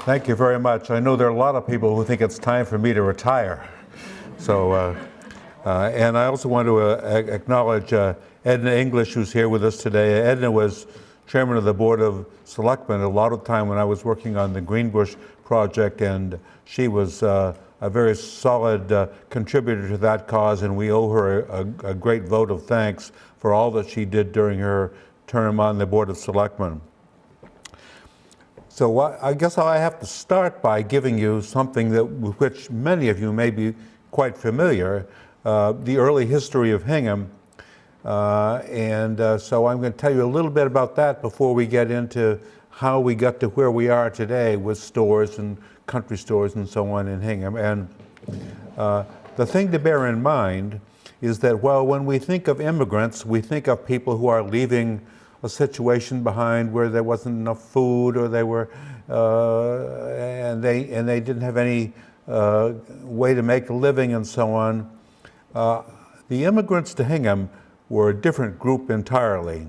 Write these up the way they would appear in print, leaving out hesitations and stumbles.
Thank you very much. I know there are a lot of people who think it's time for me to retire. So, and I also want to acknowledge Edna English, who's here with us today. Edna was chairman of the Board of Selectmen a lot of time when I was working on the Greenbush project, and she was a very solid contributor to that cause, and we owe her a great vote of thanks for all that she did during her term on the Board of Selectmen. So I guess I have to start by giving you something that with which many of you may be quite familiar, the early history of Hingham. So I'm going to tell you a little bit about that before we get into how we got to where we are today with stores and country stores and so on in Hingham. And the thing to bear in mind is that, well, when we think of immigrants, we think of people who are leaving a situation behind where there wasn't enough food, or they were, and they didn't have any way to make a living and so on. The immigrants to Hingham were a different group entirely.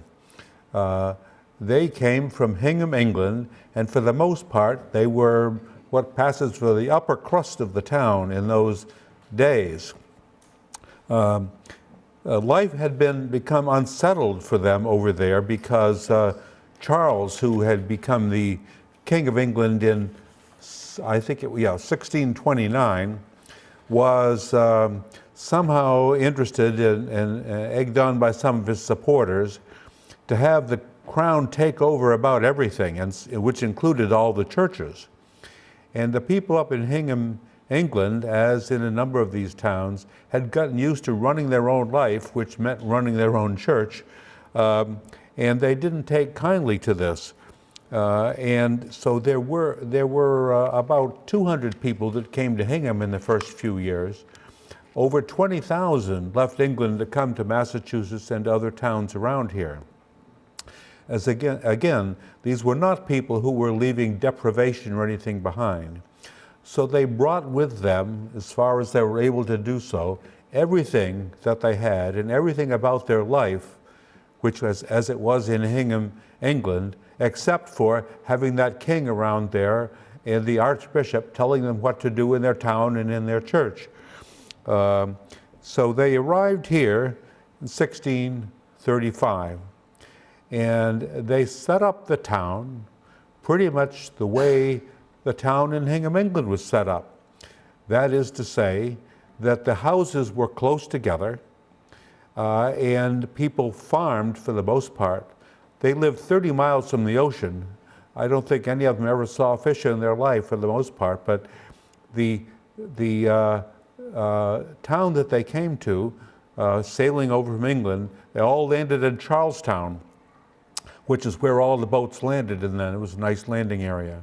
They came from Hingham, England, and for the most part, they were what passes for the upper crust of the town in those days. Life had become unsettled for them over there because Charles, who had become the King of England in, I think 1629, was somehow interested and egged on by some of his supporters to have the crown take over about everything, and which included all the churches. And the people up in Hingham, England, as in a number of these towns, had gotten used to running their own life, which meant running their own church, and they didn't take kindly to this. And so there were about 200 people that came to Hingham in the first few years. Over 20,000 left England to come to Massachusetts and other towns around here. As again, these were not people who were leaving deprivation or anything behind. So they brought with them, as far as they were able to do so, everything that they had and everything about their life, which was as it was in Hingham, England, except for having that king around there and the archbishop telling them what to do in their town and in their church. So they arrived here in 1635, and they set up the town pretty much the way the town in Hingham, England was set up. That is to say that the houses were close together and people farmed for the most part. They lived 30 miles from the ocean. I don't think any of them ever saw fish in their life for the most part, but the town that they came to, sailing over from England, they all landed in Charlestown, which is where all the boats landed, and then it was a nice landing area.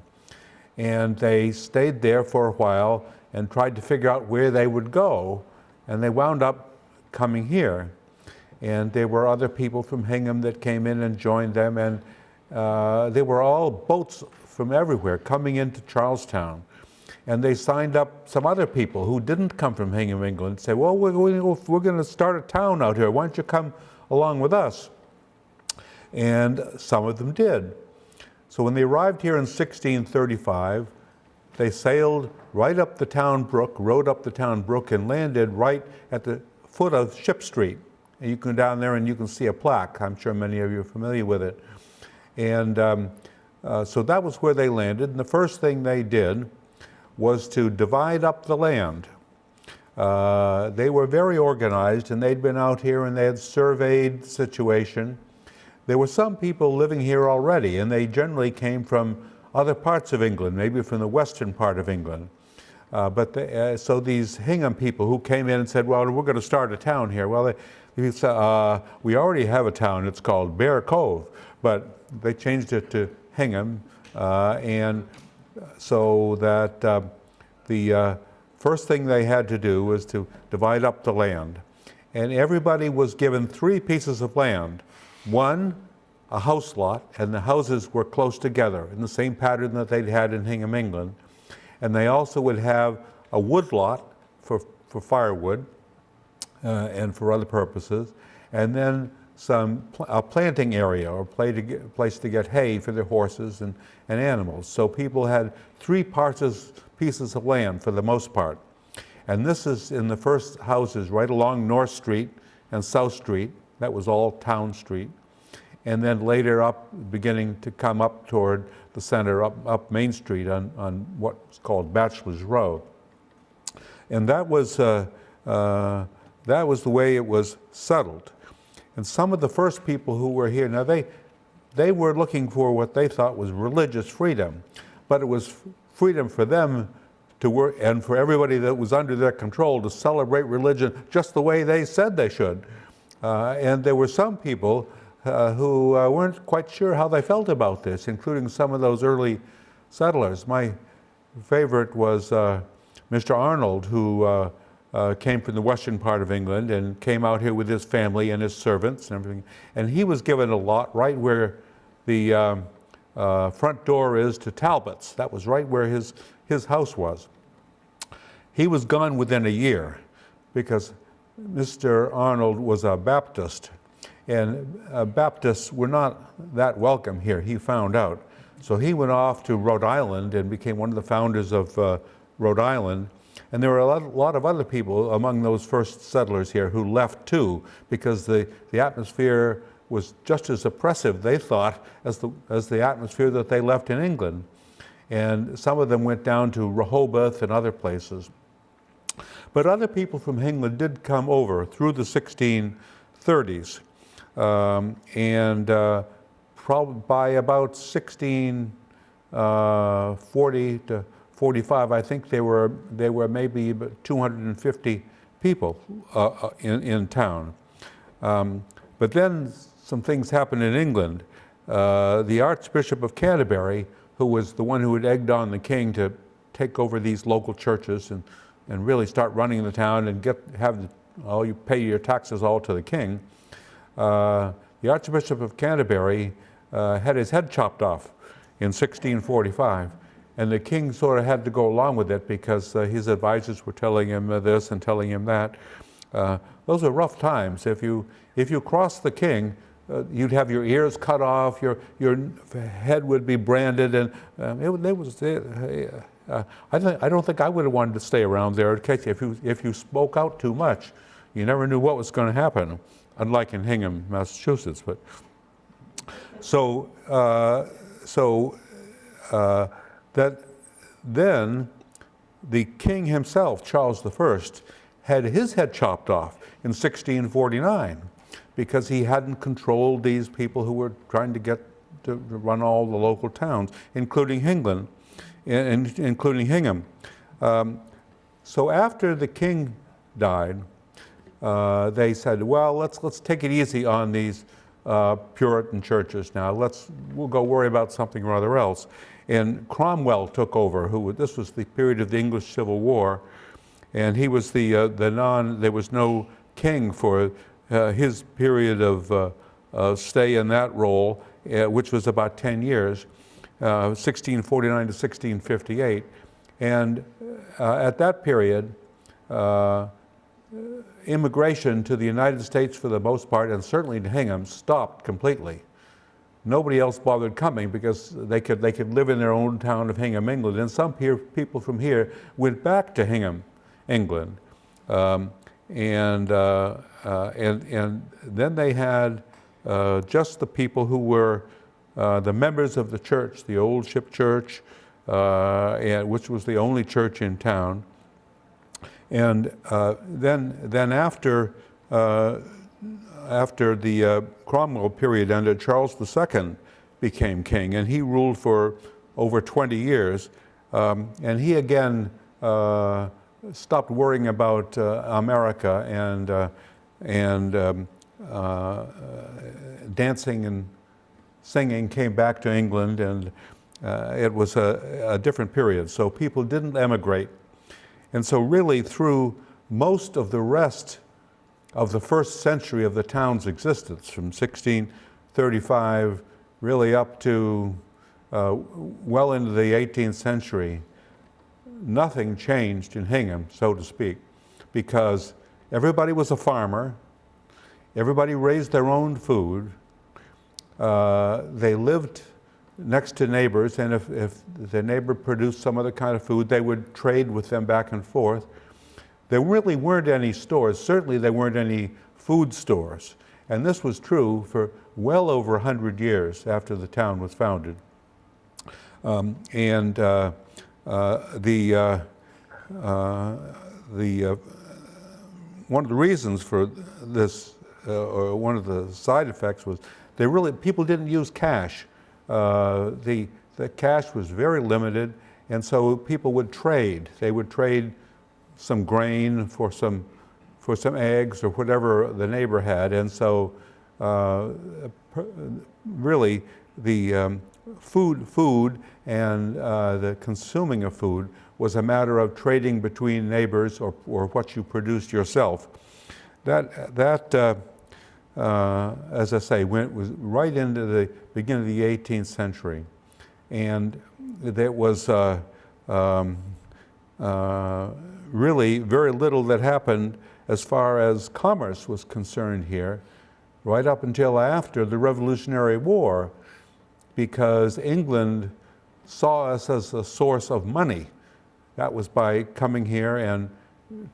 And they stayed there for a while and tried to figure out where they would go, and they wound up coming here. And there were other people from Hingham that came in and joined them, and they were all boats from everywhere coming into Charlestown. And they signed up some other people who didn't come from Hingham, England, say, well, we're going to start a town out here. Why don't you come along with us? And some of them did. So when they arrived here in 1635, they sailed right up the town brook, rode up the town brook, and landed right at the foot of Ship Street. And you can go down there and you can see a plaque. I'm sure many of you are familiar with it. And so that was where they landed. And the first thing they did was to divide up the land. They were very organized, and they'd been out here and they had surveyed the situation. There were some people living here already, and they generally came from other parts of England, maybe from the western part of England. So these Hingham people who came in and said, well, we're going to start a town here. Well, we already have a town. It's called Bear Cove, but they changed it to Hingham, and so that the first thing they had to do was to divide up the land. And everybody was given 3 pieces of land. One, a house lot, and the houses were close together in the same pattern that they'd had in Hingham, England. And they also would have a wood lot for firewood and for other purposes. And then a planting area or place to get hay for their horses and animals. So people had three pieces of land for the most part. And this is in the first houses right along North Street and South Street. That was all Town Street. And then later up, beginning to come up toward the center, up Main Street on what's called Bachelor's Row. And that was the way it was settled. And some of the first people who were here, now they were looking for what they thought was religious freedom, but it was freedom for them to work and for everybody that was under their control to celebrate religion just the way they said they should. And there were some people who weren't quite sure how they felt about this, including some of those early settlers. My favorite was Mr. Arnold, who came from the western part of England and came out here with his family and his servants and everything. And he was given a lot right where the front door is to Talbot's. That was right where his house was. He was gone within a year because Mr. Arnold was a Baptist, and Baptists were not that welcome here, he found out. So he went off to Rhode Island and became one of the founders of Rhode Island. And there were a lot of other people among those first settlers here who left too, because the atmosphere was just as oppressive, they thought, as the atmosphere that they left in England. And some of them went down to Rehoboth and other places. But other people from England did come over through the 1630s. Probably by about 1640 to 45, I think there were maybe about 250 people in town. But then some things happened in England. The Archbishop of Canterbury, who was the one who had egged on the king to take over these local churches and really start running the town and you pay your taxes all to the king. The Archbishop of Canterbury had his head chopped off in 1645, and the king sort of had to go along with it because his advisors were telling him this and telling him that. Those are rough times. If you crossed the king, you'd have your ears cut off, your head would be branded, and I don't think I would have wanted to stay around there in case if you spoke out too much, you never knew what was going to happen. Unlike in Hingham, Massachusetts. But that then the king himself, Charles I, had his head chopped off in 1649 because he hadn't controlled these people who were trying to get to run all the local towns, including England, including Hingham. So after the king died, they said, well, let's take it easy on these Puritan churches now. We'll go worry about something or other else. And Cromwell took over. This was the period of the English Civil War, and he was there was no king for his period of stay in that role, which was about 10 years, 1649 to 1658. And at that period, immigration to the United States for the most part, and certainly to Hingham, stopped completely. Nobody else bothered coming because they could live in their own town of Hingham, England. And some people from here went back to Hingham, England. And then they had just the people who were the members of the church, the Old Ship Church, which was the only church in town. And then after the Cromwell period ended, Charles II became king, and he ruled for over 20 years. And he again stopped worrying about America and dancing and singing came back to England, and it was a different period. So people didn't emigrate. And so really through most of the rest of the first century of the town's existence, from 1635 really up to well into the 18th century, nothing changed in Hingham, so to speak, because everybody was a farmer, Everybody raised their own food. They lived next to neighbors, and if the neighbor produced some other kind of food, they would trade with them back and forth. There really weren't any stores. Certainly there weren't any food stores. And this was true for well over 100 years after the town was founded. One of the reasons for this, or one of the side effects, was people didn't use cash. The cash was very limited, and so people would trade. They would trade some grain for some eggs or whatever the neighbor had, and so really the food and the consuming of food was a matter of trading between neighbors or what you produced yourself. That as I say, was right into the beginning of the 18th century, and there was really very little that happened as far as commerce was concerned here, right up until after the Revolutionary War, because England saw us as a source of money. That was by coming here and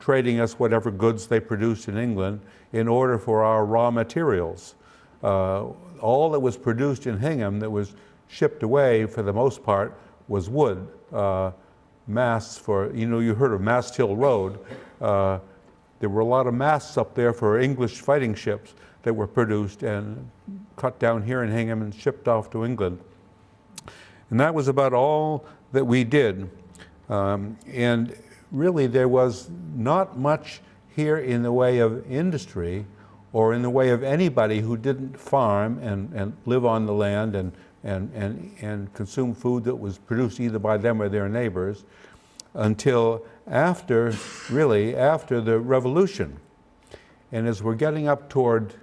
trading us whatever goods they produced in England in order for our raw materials. All that was produced in Hingham that was shipped away, for the most part, was wood. Masts for, you heard of Mast Hill Road. There were a lot of masts up there for English fighting ships that were produced and cut down here in Hingham and shipped off to England. And that was about all that we did. And really there was not much here in the way of industry or in the way of anybody who didn't farm and live on the land and consume food that was produced either by them or their neighbors until after the Revolution. And as we're getting up toward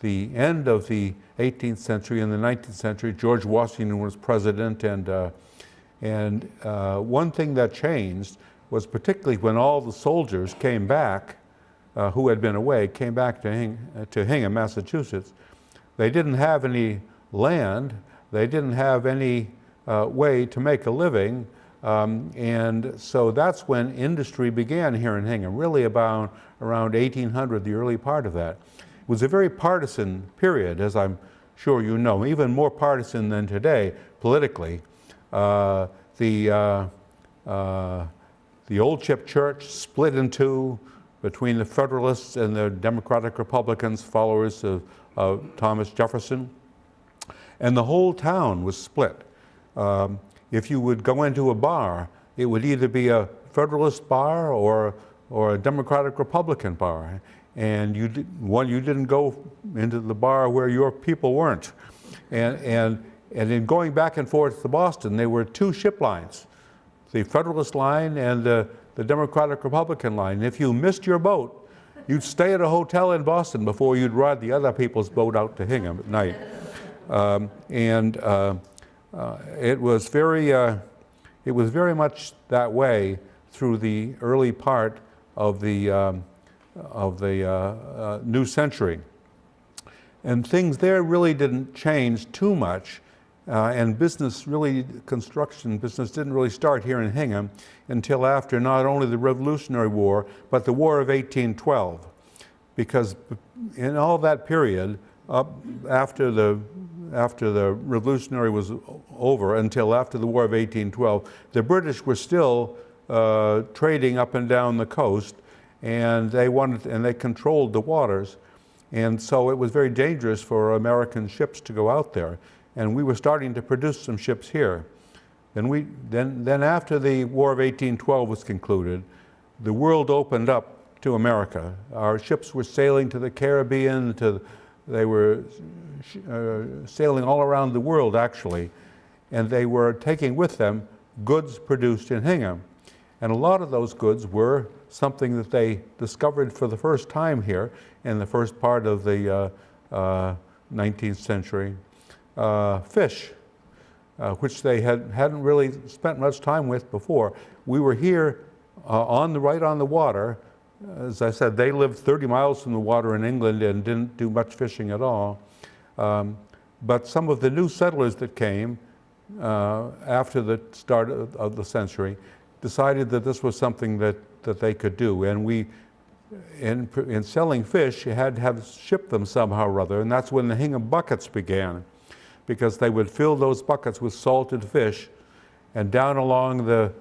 the end of the 18th century and the 19th century, George Washington was president, and one thing that changed was particularly when all the soldiers came back, who had been away, came back to Hingham, Massachusetts. They didn't have any land, they didn't have any way to make a living, and so that's when industry began here in Hingham, really about around 1800, the early part of that. It was a very partisan period, as I'm sure you know, even more partisan than today politically. The Old Ship Church split in two between the Federalists and the Democratic Republicans, followers of Thomas Jefferson. And the whole town was split. If you would go into a bar, it would either be a Federalist bar or a Democratic Republican bar. And you didn't go into the bar where your people weren't. And in going back and forth to Boston, there were two ship lines, the Federalist line and the Democratic Republican line. And if you missed your boat, you'd stay at a hotel in Boston before you'd ride the other people's boat out to Hingham at night. It was very much that way through the early part of the new century. And things there really didn't change too much. And construction business didn't really start here in Hingham until after not only the Revolutionary War, but the War of 1812. Because in all that period, up after the Revolutionary was over until after the War of 1812, the British were still trading up and down the coast, and they controlled the waters. And so it was very dangerous for American ships to go out there. And we were starting to produce some ships here. Then after the War of 1812 was concluded, the world opened up to America. Our ships were sailing to the Caribbean, they were sailing all around the world actually, and they were taking with them goods produced in Hingham. And a lot of those goods were something that they discovered for the first time here in the first part of the 19th century. Fish, which they hadn't really spent much time with before. We were here right on the water as I said, they lived 30 miles from the water in England and didn't do much fishing at all. But some of the new settlers that came after the start of the century decided that this was something that they could do. And we, in selling fish, you had to have ship them somehow or other, and that's when the Hingham buckets began, because they would fill those buckets with salted fish, and down along the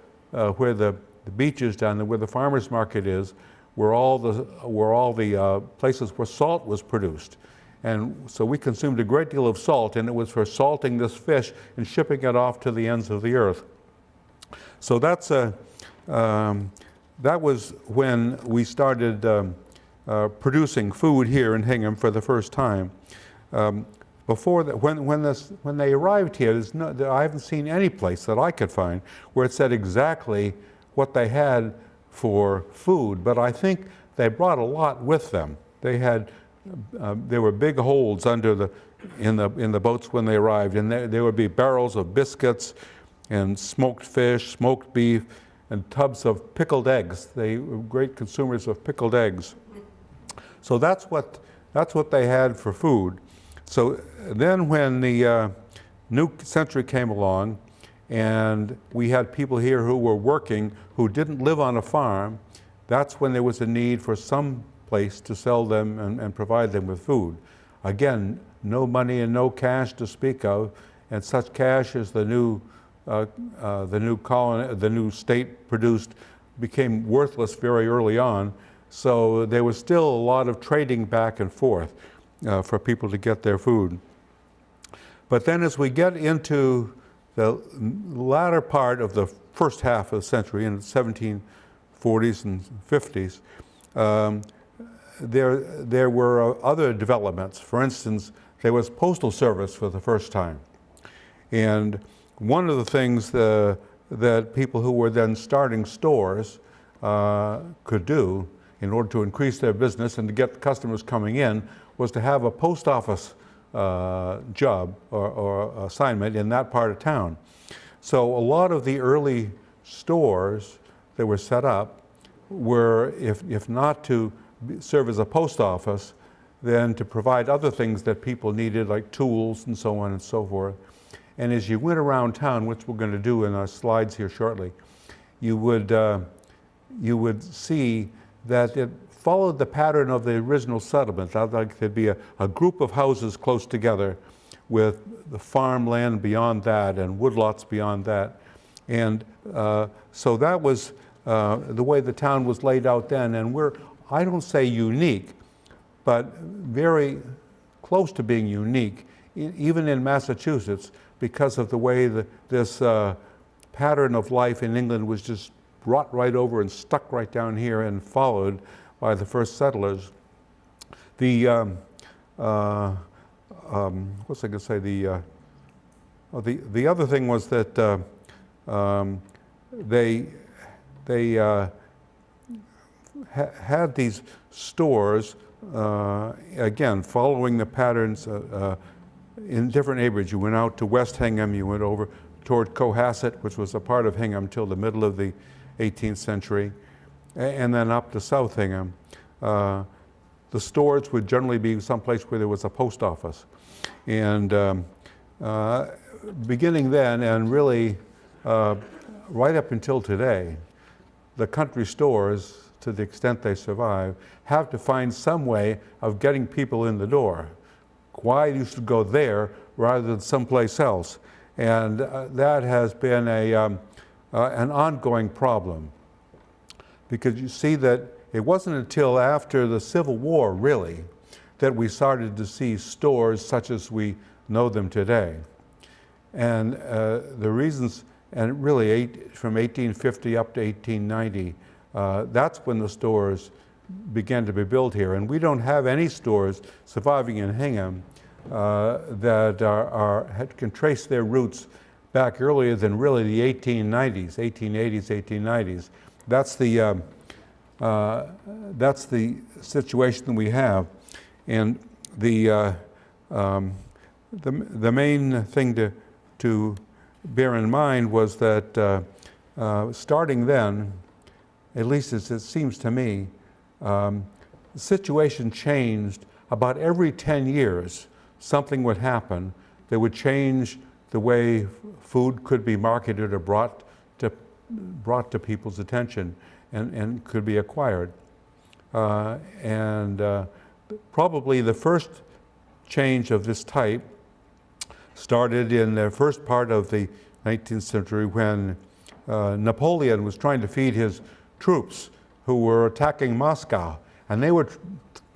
where the beaches down there, where the farmers market is, were all the places where salt was produced. And so we consumed a great deal of salt, and it was for salting this fish and shipping it off to the ends of the earth. So that's that was when we started producing food here in Hingham for the first time. Before that, when they arrived here, I haven't seen any place that I could find where it said exactly what they had for food, but I think they brought a lot with them. They had there were big holds under in the boats when they arrived, and there would be barrels of biscuits and smoked fish, smoked beef, and tubs of pickled eggs. They were great consumers of pickled eggs. So that's what they had for food. So then when the new century came along, and we had people here who were working who didn't live on a farm, that's when there was a need for some place to sell them and provide them with food. Again, no money and no cash to speak of, and such cash as the new state produced became worthless very early on. So there was still a lot of trading back and forth for people to get their food. But then as we get into the latter part of the first half of the century, in the 1740s and 50s, there were other developments. For instance, there was postal service for the first time. And one of the things that people who were then starting stores could do in order to increase their business and to get customers coming in was to have a post office job or assignment in that part of town. So a lot of the early stores that were set up were, if not to serve as a post office, then to provide other things that people needed, like tools and so on and so forth. And as you went around town, which we're going to do in our slides here shortly, you would see that it followed the pattern of the original settlement. Like there'd be a group of houses close together with the farmland beyond that and woodlots beyond that. And so that was the way the town was laid out then. And we're, I don't say unique, but very close to being unique, even in Massachusetts, because of the way this pattern of life in England was just brought right over and stuck right down here and followed by the first settlers. The what's I going to say? The other thing was that they had these stores again following the patterns in different neighborhoods. You went out to West Hingham, you went over toward Cohasset, which was a part of Hingham till the middle of the 18th century, and then up to South Hingham. The stores would generally be someplace where there was a post office. And beginning then and really right up until today, the country stores, to the extent they survive, have to find some way of getting people in the door. Why you should go there rather than someplace else. And that has been an ongoing problem. Because you see that it wasn't until after the Civil War, really, that we started to see stores such as we know them today. And the reasons, and really from 1850 up to 1890, that's when the stores began to be built here. And we don't have any stores surviving in Hingham that can trace their roots back earlier than really the 1890s, 1880s, 1890s. That's the situation that we have. And the main thing to bear in mind was that starting then, at least as it seems to me, the situation changed about every 10 years. Something would happen that would change the way food could be marketed or brought to people's attention and could be acquired. Probably the first change of this type started in the first part of the 19th century when Napoleon was trying to feed his troops who were attacking Moscow, and they were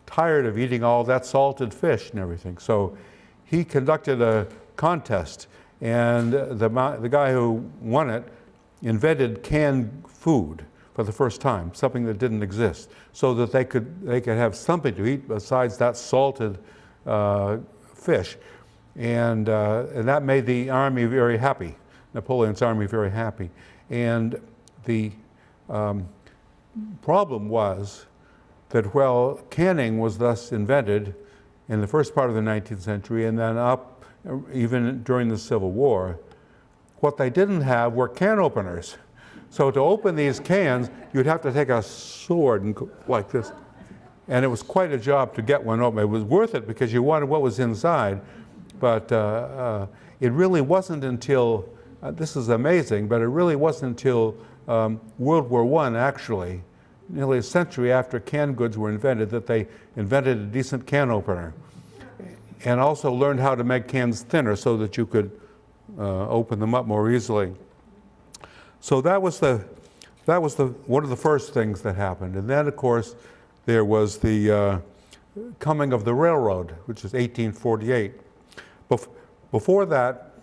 tired of eating all that salted fish and everything. So he conducted a contest, and the guy who won it invented canned food for the first time, something that didn't exist, so that they could have something to eat besides that salted fish, and that made the army very happy, Napoleon's army very happy. And the problem was that while canning was thus invented in the first part of the 19th century and then up even during the Civil War, what they didn't have were can openers. So to open these cans, you'd have to take a sword and go like this. And it was quite a job to get one open. It was worth it because you wanted what was inside, but it really wasn't until, this is amazing, but it really wasn't until World War I, actually, nearly a century after canned goods were invented, that they invented a decent can opener. And also learned how to make cans thinner so that you could open them up more easily. So that was one of the first things that happened. And then, of course, there was the coming of the railroad, which is 1848. Before that,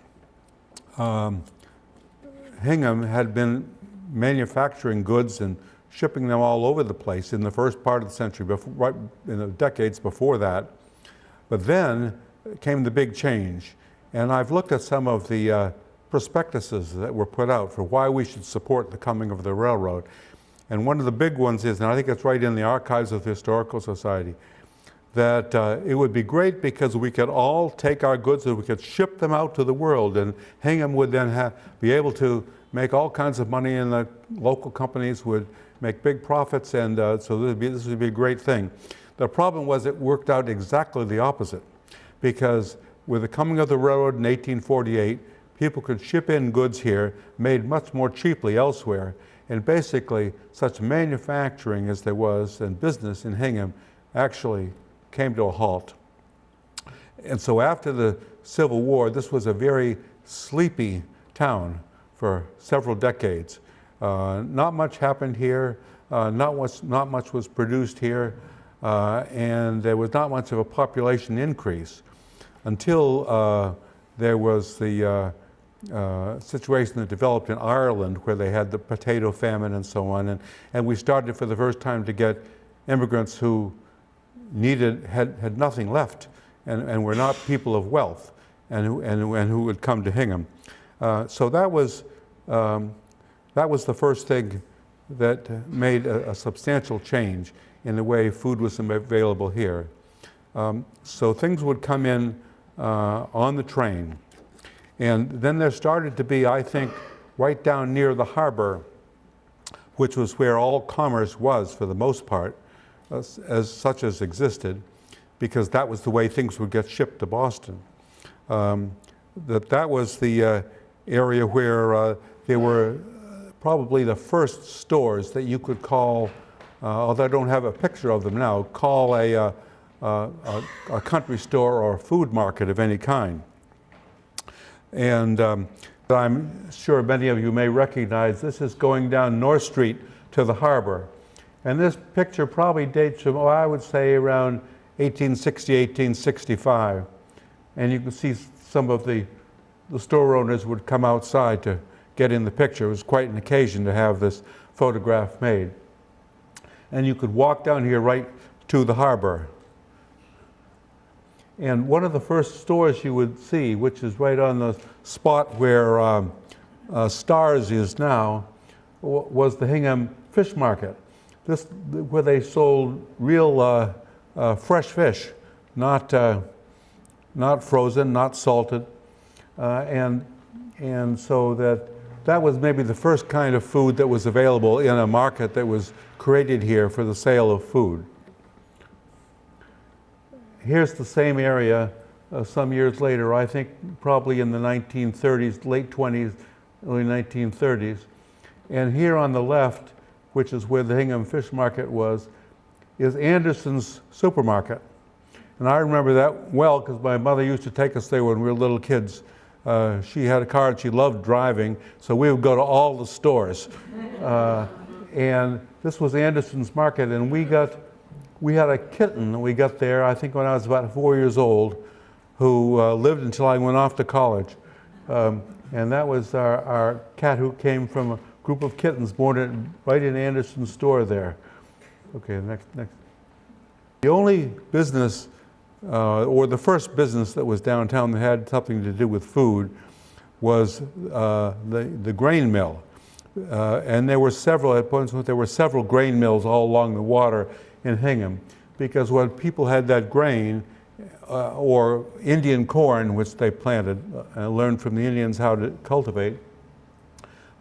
Hingham had been manufacturing goods and shipping them all over the place in the first part of the century, right in the decades before that. But then came the big change. And I've looked at some of the prospectuses that were put out for why we should support the coming of the railroad. And one of the big ones is, and I think it's right in the archives of the Historical Society, that it would be great because we could all take our goods and we could ship them out to the world, and Hingham would then be able to make all kinds of money, and the local companies would make big profits, and so this would be a great thing. The problem was it worked out exactly the opposite, because with the coming of the railroad in 1848, people could ship in goods here made much more cheaply elsewhere, and basically such manufacturing as there was and business in Hingham actually came to a halt. And so after the Civil War, this was a very sleepy town for several decades. Not much happened here, not much was produced here, and there was not much of a population increase until there was the situation that developed in Ireland, where they had the potato famine and so on, and we started for the first time to get immigrants who had nothing left and were not people of wealth and who would come to Hingham. So that was the first thing that made a substantial change in the way food was available here. So things would come in on the train. And then there started to be, I think, right down near the harbor, which was where all commerce was for the most part, such as existed, because that was the way things would get shipped to Boston. That was the area where there were probably the first stores that you could call, although I don't have a picture of them now, call a country store or a food market of any kind. And I'm sure many of you may recognize this is going down North Street to the harbor. And this picture probably dates from, I would say, around 1860, 1865. And you can see some of the store owners would come outside to get in the picture. It was quite an occasion to have this photograph made. And you could walk down here right to the harbor. And one of the first stores you would see, which is right on the spot where Stars is now, was the Hingham Fish Market. This, where they sold real fresh fish, not frozen, not salted, and so that that was maybe the first kind of food that was available in a market that was created here for the sale of food. Here's the same area some years later, I think probably in the 1930s, late 20s, early 1930s. And here on the left, which is where the Hingham Fish Market was, is Anderson's Supermarket. And I remember that well because my mother used to take us there when we were little kids. She had a car and she loved driving, so we would go to all the stores. And this was Anderson's Market, and we had a kitten we got there, I think when I was about 4 years old, who lived until I went off to college. And that was our cat who came from a group of kittens born right in Anderson's store there. Okay, next. The only business, or the first business that was downtown that had something to do with food was the grain mill. And there were several, at points there were several grain mills all along the water in Hingham, because when people had that grain, or Indian corn, which they planted and learned from the Indians how to cultivate,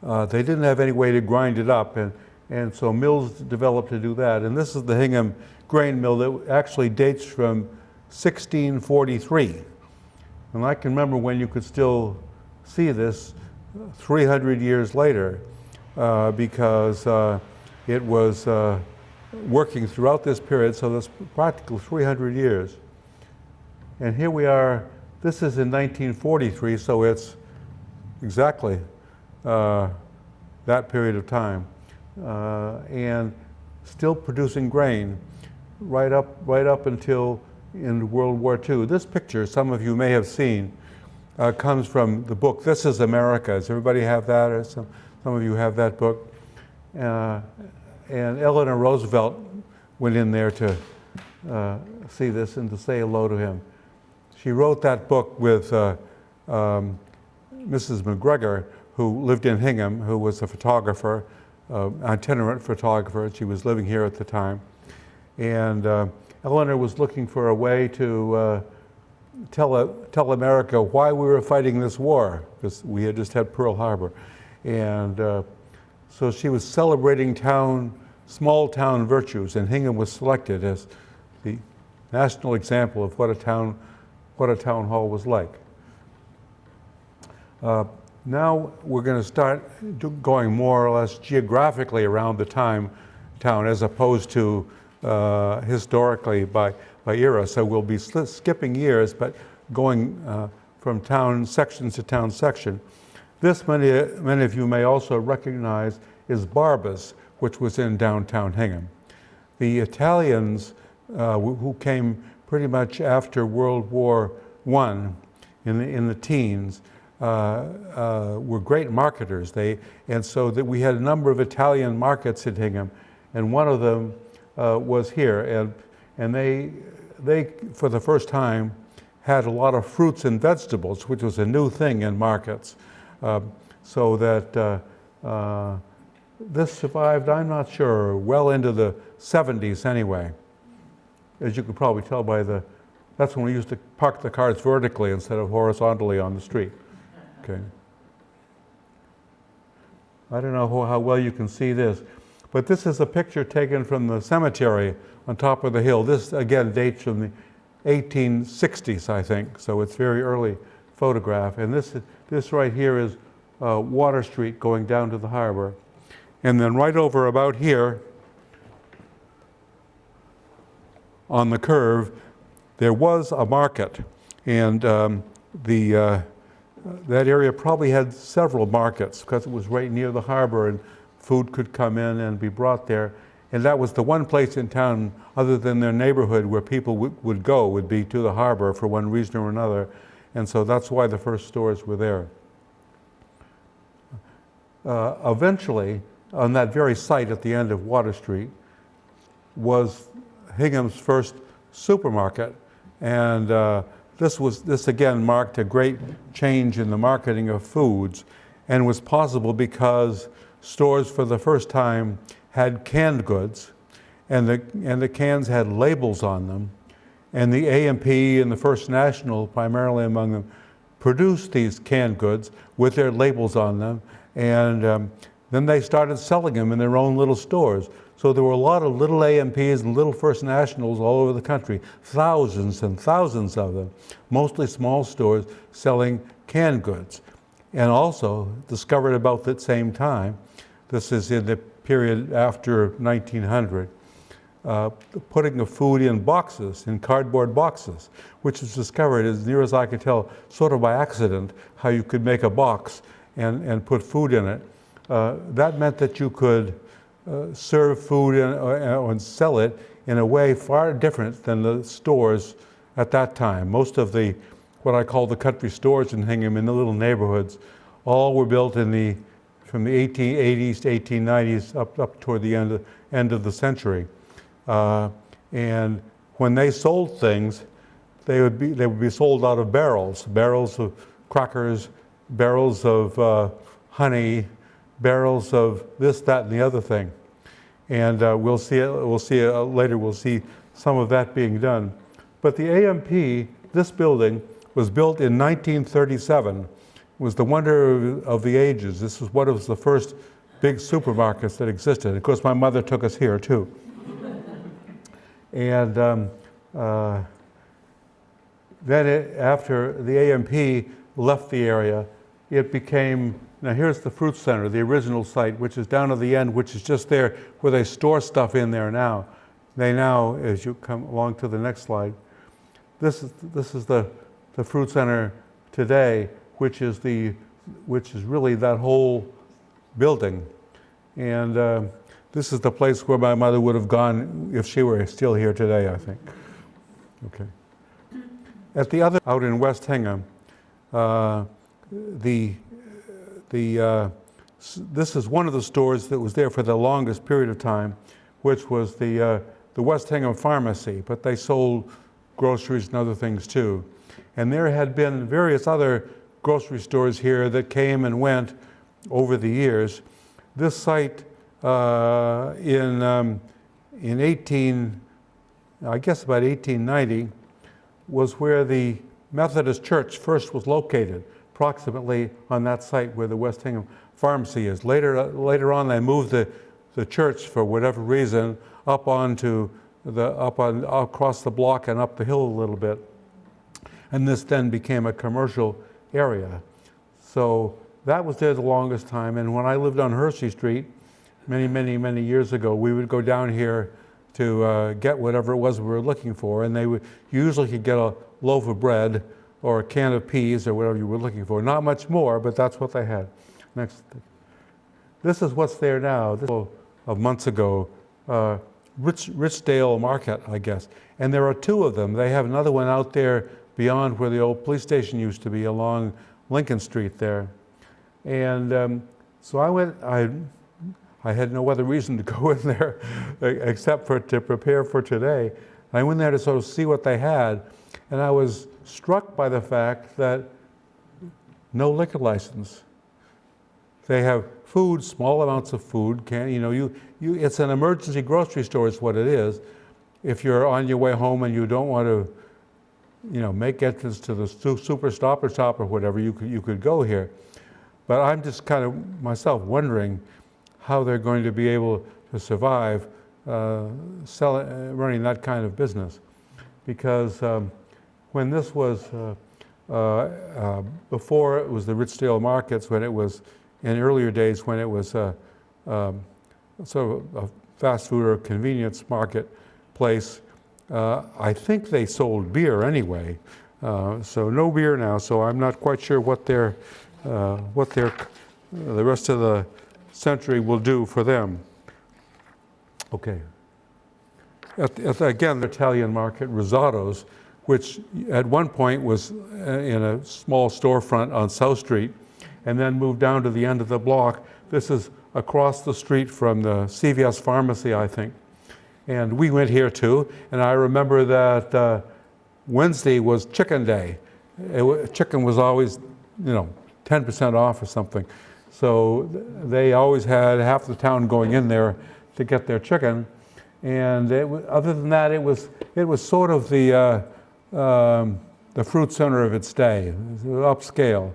they didn't have any way to grind it up, and so mills developed to do that. And this is the Hingham grain mill that actually dates from 1643. And I can remember when you could still see this 300 years later, because it was working throughout this period, so that's practically 300 years. And here we are, this is in 1943, so it's exactly that period of time. And still producing grain right up until in World War II. This picture, some of you may have seen, comes from the book, This is America. Does everybody have that? Or some of you have that book. And Eleanor Roosevelt went in there to see this and to say hello to him. She wrote that book with Mrs. McGregor, who lived in Hingham, who was a photographer, itinerant photographer. She was living here at the time. And Eleanor was looking for a way to tell America why we were fighting this war, because we had just had Pearl Harbor. And so she was celebrating small town virtues, and Hingham was selected as the national example of what a town hall was like. Now we're going to start going more or less geographically around the town as opposed to historically by era. So we'll be skipping years, but going from town section to town section. This, many of you may also recognize, is Barba's, which was in downtown Hingham. The Italians who came pretty much after World War I in the teens were great marketers. And so that we had a number of Italian markets in Hingham, and one of them was here. And they for the first time had a lot of fruits and vegetables, which was a new thing in markets. So that this survived, I'm not sure, well into the 70s anyway. As you could probably tell by that's when we used to park the cars vertically instead of horizontally on the street. Okay. I don't know how well you can see this, but this is a picture taken from the cemetery on top of the hill. This again dates from the 1860s, I think, so it's very early photograph. And this right here is Water Street going down to the harbor. And then right over about here on the curve, there was a market. And that area probably had several markets because it was right near the harbor and food could come in and be brought there. And that was the one place in town, other than their neighborhood, where people would be to the harbor for one reason or another. And so that's why the first stores were there. Eventually, on that very site at the end of Water Street, was Hingham's first supermarket. And this again marked a great change in the marketing of foods, and was possible because stores for the first time had canned goods, and the cans had labels on them, and the A&P and the First National, primarily among them, produced these canned goods with their labels on them, And then they started selling them in their own little stores. So there were a lot of little A&Ps and little First Nationals all over the country, thousands and thousands of them, mostly small stores selling canned goods. And also discovered about the same time, this is in the period after 1900, putting the food in boxes, in cardboard boxes, which was discovered, as near as I could tell, sort of by accident, how you could make a box and put food in it. That meant that you could serve food and sell it in a way far different than the stores at that time. Most of the, what I call the country stores in Hingham, in the little neighborhoods, all were built from the 1880s to 1890s up toward the end of the century. And when they sold things, they would be sold out of barrels of crackers, barrels of honey, barrels of this, that, and the other thing. And we'll see later, we'll see some of that being done. But the A&P, this building, was built in 1937. It was the wonder of the ages. This was one of the first big supermarkets that existed. Of course, my mother took us here too. And then after the A&P left the area, it became, now here's the fruit center, the original site, which is down at the end, which is just there where they store stuff in there now. They now, as you come along to the next slide, this is the fruit center today, which is really that whole building. And this is the place where my mother would have gone if she were still here today, I think. Okay. At the other, out in West Hingham, this is one of the stores that was there for the longest period of time, which was the West Hingham Pharmacy, but they sold groceries and other things too. And there had been various other grocery stores here that came and went over the years. This site in about 1890, was where the Methodist Church first was located, approximately on that site where the West Hingham Pharmacy is. Later on, they moved the church for whatever reason up across the block and up the hill a little bit, and this then became a commercial area. So that was there the longest time. And when I lived on Hershey Street, many years ago, we would go down here to get whatever it was we were looking for, and you usually could get a loaf of bread or a can of peas or whatever you were looking for. Not much more, but that's what they had. Next. This is what's there now. This was of months ago, Richdale Market, I guess. And there are two of them. They have another one out there beyond where the old police station used to be, along Lincoln Street there. And so I went, I had no other reason to go in there except to prepare for today. I went there to sort of see what they had, and I was struck by the fact that no liquor license. They have food, small amounts of food. It's an emergency grocery store is what it is. If you're on your way home and you don't want to, make entrance to the Super Stop or Shop or whatever, you could go here. But I'm just kind of myself wondering how they're going to be able to survive running that kind of business. Because when this was, before it was the Richdale Markets, when it was, in earlier days when it was sort of a fast food or convenience market place, I think they sold beer anyway. So no beer now, so I'm not quite sure what the rest of the century will do for them. Okay. Again, the Italian market, Risotto's, which at one point was in a small storefront on South Street, and then moved down to the end of the block. This is across the street from the CVS pharmacy, I think. And we went here too, and I remember that Wednesday was chicken day. Chicken was always, 10% off or something. So they always had half the town going in there to get their chicken. And other than that, it was sort of the fruit center of its day. It was upscale.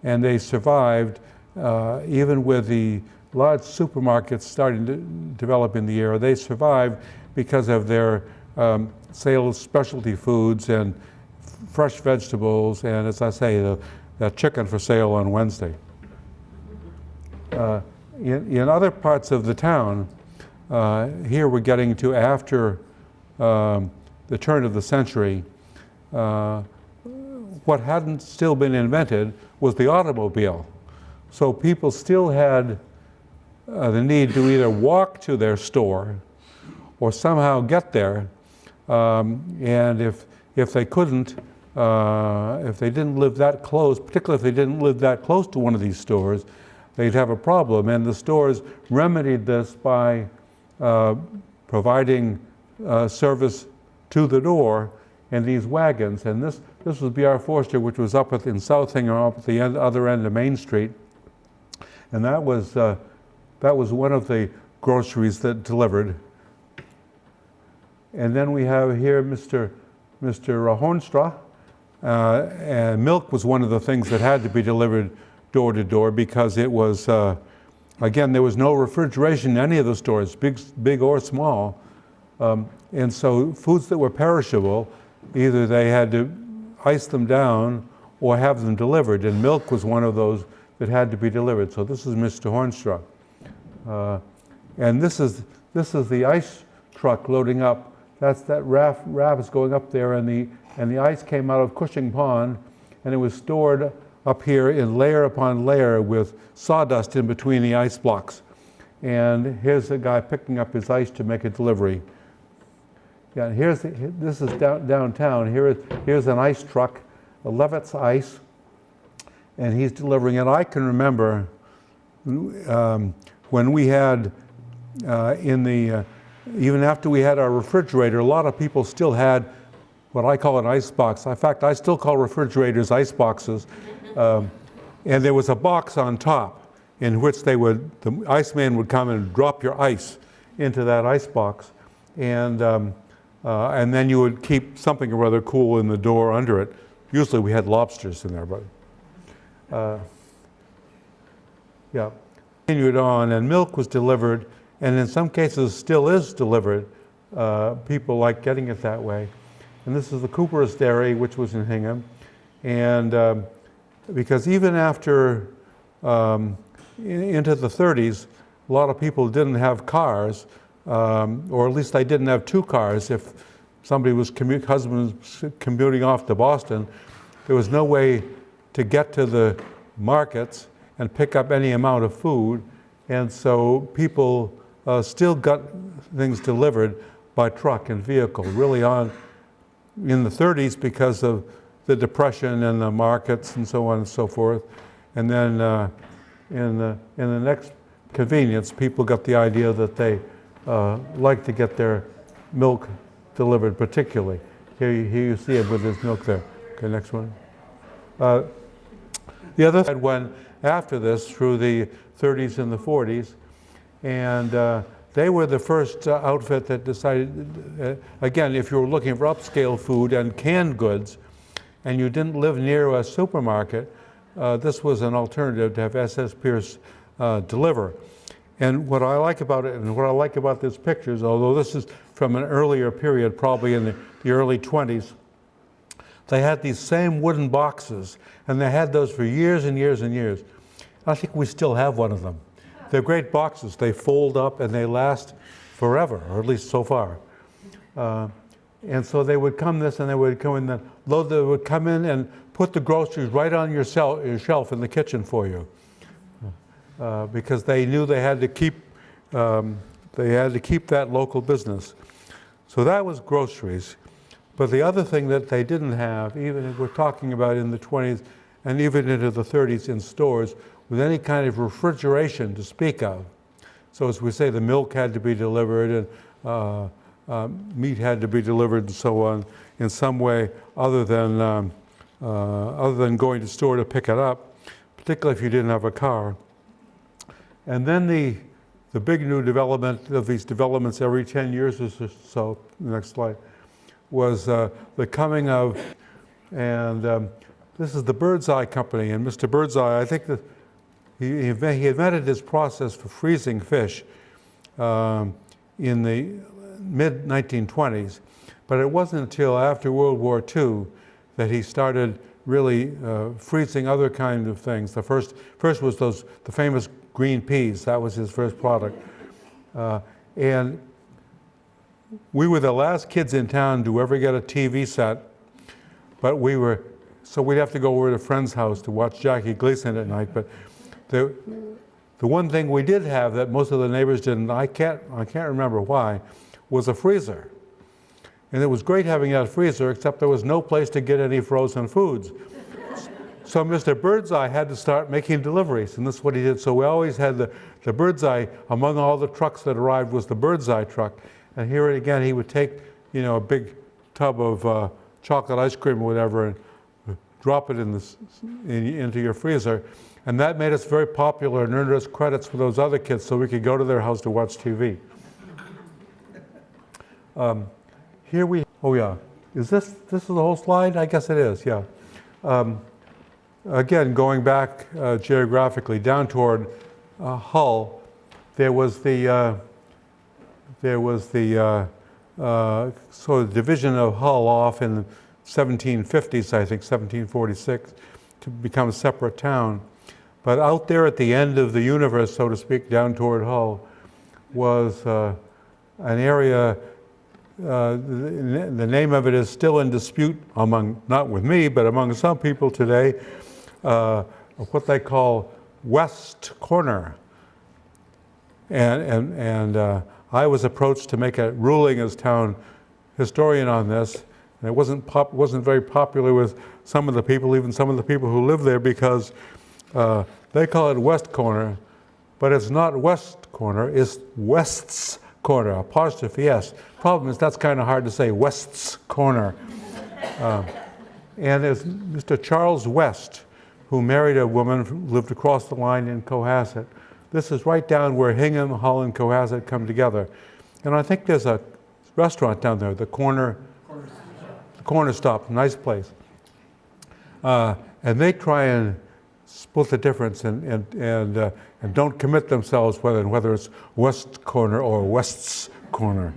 And they survived. even with the large supermarkets starting to develop in the area, they survived because of their sale of specialty foods and fresh vegetables, and as I say, the chicken for sale on Wednesday. In other parts of the town, here we're getting to after the turn of the century, what hadn't still been invented was the automobile. So people still had the need to either walk to their store or somehow get there. And if they couldn't, if they didn't live that close, particularly if they didn't live that close to one of these stores, they'd have a problem. And the stores remedied this by providing service to the door in these wagons. And this was B.R. Forster, which was up in South Hingham, up at the other end of Main Street. And that was one of the groceries that delivered. And then we have here Mr. Hornstra. And milk was one of the things that had to be delivered door to door because it was, again, there was no refrigeration in any of the stores, big or small. And so foods that were perishable, either they had to ice them down or have them delivered. And milk was one of those that had to be delivered. So this is Mr. Hornstra. And this is the ice truck loading up. That raft is going up there, and the ice came out of Cushing Pond, and it was stored up here in layer upon layer with sawdust in between the ice blocks. And here's a guy picking up his ice to make a delivery. Yeah, this is downtown. Here's an ice truck, a Levitt's Ice, and he's delivering it. I can remember when we had even after we had our refrigerator, a lot of people still had what I call an ice box. In fact, I still call refrigerators ice boxes. And there was a box on top in which the iceman would come and drop your ice into that ice box. And then you would keep something or other cool in the door under it. Usually we had lobsters in there, but yeah. Continued on, and milk was delivered, and in some cases still is delivered. People like getting it that way. And this is the Cooper's Dairy, which was in Hingham. And because even after into the 30s, a lot of people didn't have cars, or at least they didn't have two cars. If somebody was husband was commuting off to Boston, there was no way to get to the markets and pick up any amount of food. And so people still got things delivered by truck and vehicle, really in the 30s because of the Depression and the markets and so on and so forth. And then in the next convenience, people got the idea that they like to get their milk delivered particularly. Here you see it with his milk there. Okay, next one. The other had one after this through the 30s and the 40s. And they were the first outfit that decided, again, if you were looking for upscale food and canned goods, and you didn't live near a supermarket, this was an alternative to have S.S. Pierce deliver. And what I like about it, and what I like about this picture is, although this is from an earlier period, probably in the early 20s, they had these same wooden boxes, and they had those for years and years and years. I think we still have one of them. They're great boxes. They fold up and they last forever, or at least so far. And so they would come and they would come in, they would come in and put the groceries right on your shelf in the kitchen for you, because they knew they had to keep that local business. So that was groceries. But the other thing that they didn't have, even if we're talking about in the 20s and even into the 30s in stores, was any kind of refrigeration to speak of. So as we say, the milk had to be delivered and meat had to be delivered and so on in some way other than going to store to pick it up, particularly if you didn't have a car. And then the big new development of these developments every 10 years or so, next slide, was the coming of, and this is the Birdseye Company. And Mr. Birdseye, I think that he invented this process for freezing fish in the mid-1920s, but it wasn't until after World War II that he started really freezing other kinds of things. The first was the famous green peas. That was his first product. And we were the last kids in town to ever get a TV set, but so we'd have to go over to a friend's house to watch Jackie Gleason at night. But the one thing we did have that most of the neighbors didn't, I can't remember why, was a freezer. And it was great having that freezer, except there was no place to get any frozen foods. So Mr. Birdseye had to start making deliveries, and this is what he did. So we always had the Birdseye, among all the trucks that arrived was the Birdseye truck. And here again, he would take, a big tub of chocolate ice cream or whatever and drop it into your freezer. And that made us very popular and earned us credits for those other kids so we could go to their house to watch TV. Oh yeah, is this the whole slide? I guess it is, yeah. Again, going back geographically down toward Hull, there was the sort of division of Hull off in the 1750s, I think 1746, to become a separate town. But out there at the end of the universe, so to speak, down toward Hull, was an area. The name of it is still in dispute among, not with me, but among some people today, what they call West Corner. And I was approached to make a ruling as town historian on this, and it wasn't very popular with some of the people, even some of the people who live there, because they call it West Corner, but it's not West Corner, it's West's Corner, apostrophe S. Problem is that's kind of hard to say, West's Corner. And there's Mr. Charles West, who married a woman who lived across the line in Cohasset. This is right down where Hingham, Hull, and Cohasset come together. And I think there's a restaurant down there, the Corner Stop, nice place. And they try and split the difference and don't commit themselves whether it's West Corner or West's Corner.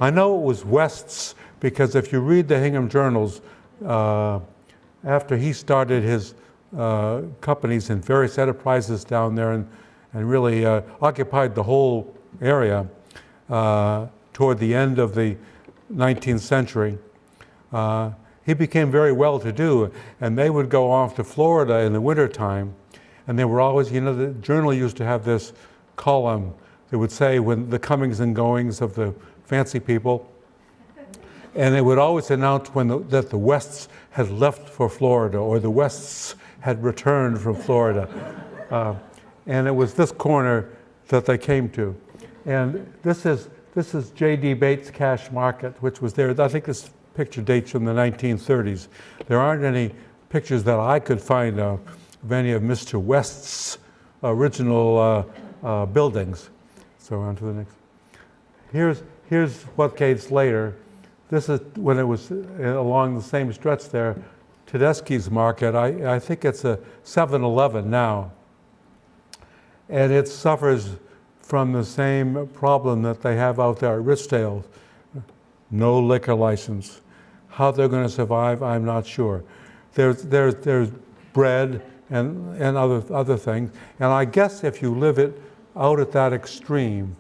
I know it was West's because if you read the Hingham journals, after he started his companies and various enterprises down there and really occupied the whole area toward the end of the 19th century, he became very well-to-do, and they would go off to Florida in the wintertime, and they were always, the journal used to have this column that would say when the comings and goings of the fancy people, and it would always announce that the Wests had left for Florida or the Wests had returned from Florida. And it was this corner that they came to. And this is J.D. Bates Cash Market, which was there. I think this picture dates from the 1930s. There aren't any pictures that I could find of any of Mr. West's original buildings. So on to the next. Here's what decades later. This is when it was along the same stretch there, Tedeschi's Market. I think it's a 7-Eleven now. And it suffers from the same problem that they have out there at Richdale. No liquor license. How they're going to survive, I'm not sure. There's bread and other things. And I guess if you live it out at that extreme,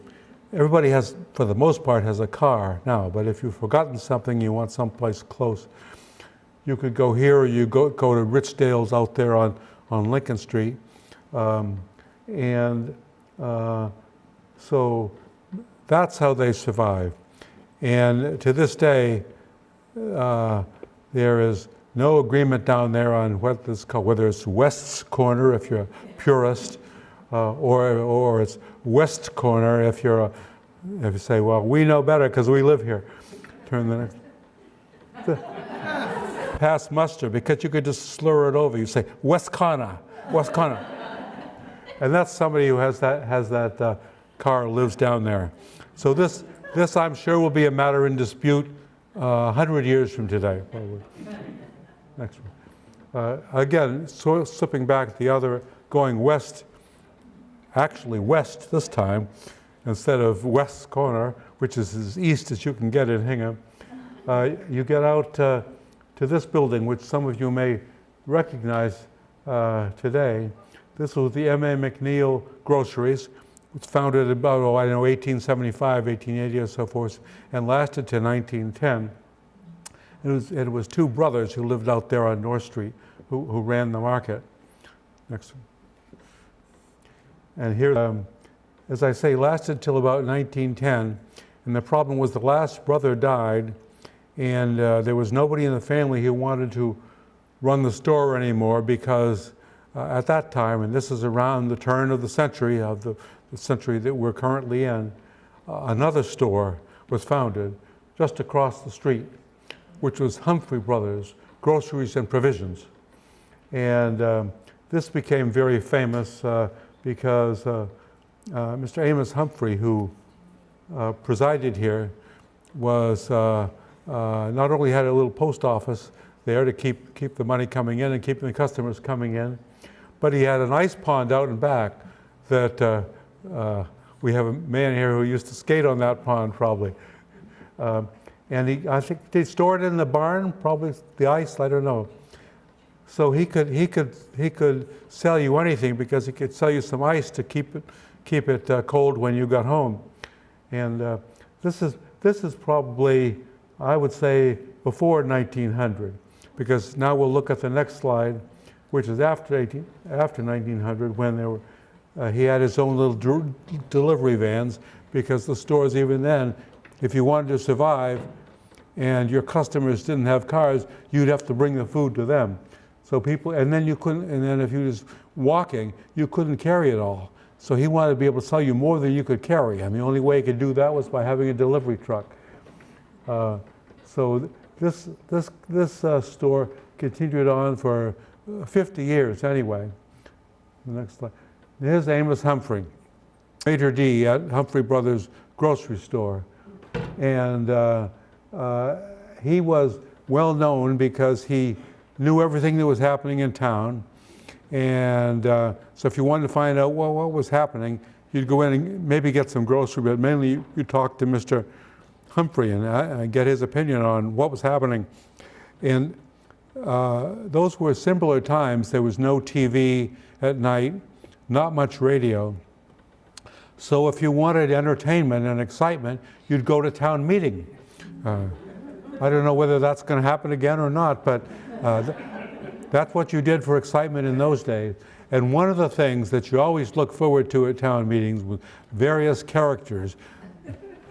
everybody has, for the most part, has a car now. But if you've forgotten something, you want someplace close, you could go here or you go to Richdale's out there on Lincoln Street. So that's how they survive. And to this day, there is no agreement down there on what it's called, whether it's West's Corner if you're a purist, or it's West Corner if you say, well, we know better because we live here. Turn the next. Pass muster, because you could just slur it over. You say West Corner, West Corner. And that's somebody who has that car, lives down there. So this I'm sure will be a matter in dispute 100 years from today. Probably. Next one. Again, slipping back the other going west, actually west this time, instead of west corner, which is as east as you can get in Hingham, you get out to this building, which some of you may recognize today. This was the M.A. McNeil Groceries. It's founded about, 1875, 1880 or so forth, and lasted to 1910. It was two brothers who lived out there on North Street who ran the market. Next one. And here, as I say, lasted till about 1910. And the problem was the last brother died, and there was nobody in the family who wanted to run the store anymore because at that time, and this is around the turn of the century, of the century that we're currently in, another store was founded just across the street, which was Humphrey Brothers, Groceries and Provisions. And this became very famous because Mr. Amos Humphrey, who presided here, was not only had a little post office there to keep the money coming in and keeping the customers coming in, but he had an ice pond out and back that we have a man here who used to skate on that pond probably. And I think they stored it in the barn, probably the ice, I don't know. So he could sell you anything because he could sell you some ice to keep it cold when you got home. And this is probably, I would say, before 1900, because now we'll look at the next slide, which is after 1900, when there were, he had his own little delivery vans, because the stores even then, if you wanted to survive and your customers didn't have cars, you'd have to bring the food to them. So people, and then if you was walking, you couldn't carry it all. So he wanted to be able to sell you more than you could carry. And the only way he could do that was by having a delivery truck. So this store continued on for 50 years anyway. The next slide. Here's Amos Humphrey, Maitre D at Humphrey Brothers Grocery Store. And he was well known because he knew everything that was happening in town. And so if you wanted to find out what was happening, you'd go in and maybe get some grocery, but mainly you talk to Mr. Humphrey and get his opinion on what was happening. And those were simpler times. There was no TV at night, not much radio. So if you wanted entertainment and excitement, you'd go to town meeting. I don't know whether that's going to happen again or not, but that's what you did for excitement in those days. And one of the things that you always look forward to at town meetings with various characters,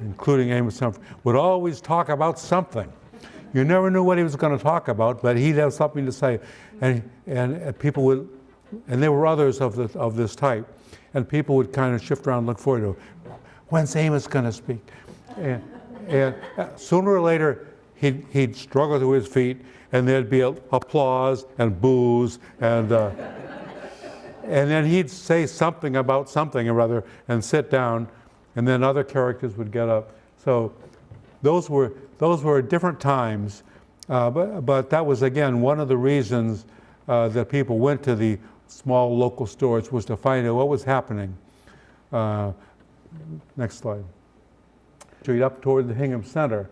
including Amos Humphrey, would always talk about something. You never knew what he was going to talk about, but he'd have something to say. And people would, and there were others of this type, and people would kind of shift around and look forward to, when's Amos going to speak? And sooner or later, he'd struggle to his feet, and there'd be applause and boos, and then he'd say something about something or other and sit down, and then other characters would get up. So those were different times, but that was, again, one of the reasons that people went to the small local stores, was to find out what was happening. Next slide. Straight up toward the Hingham Center.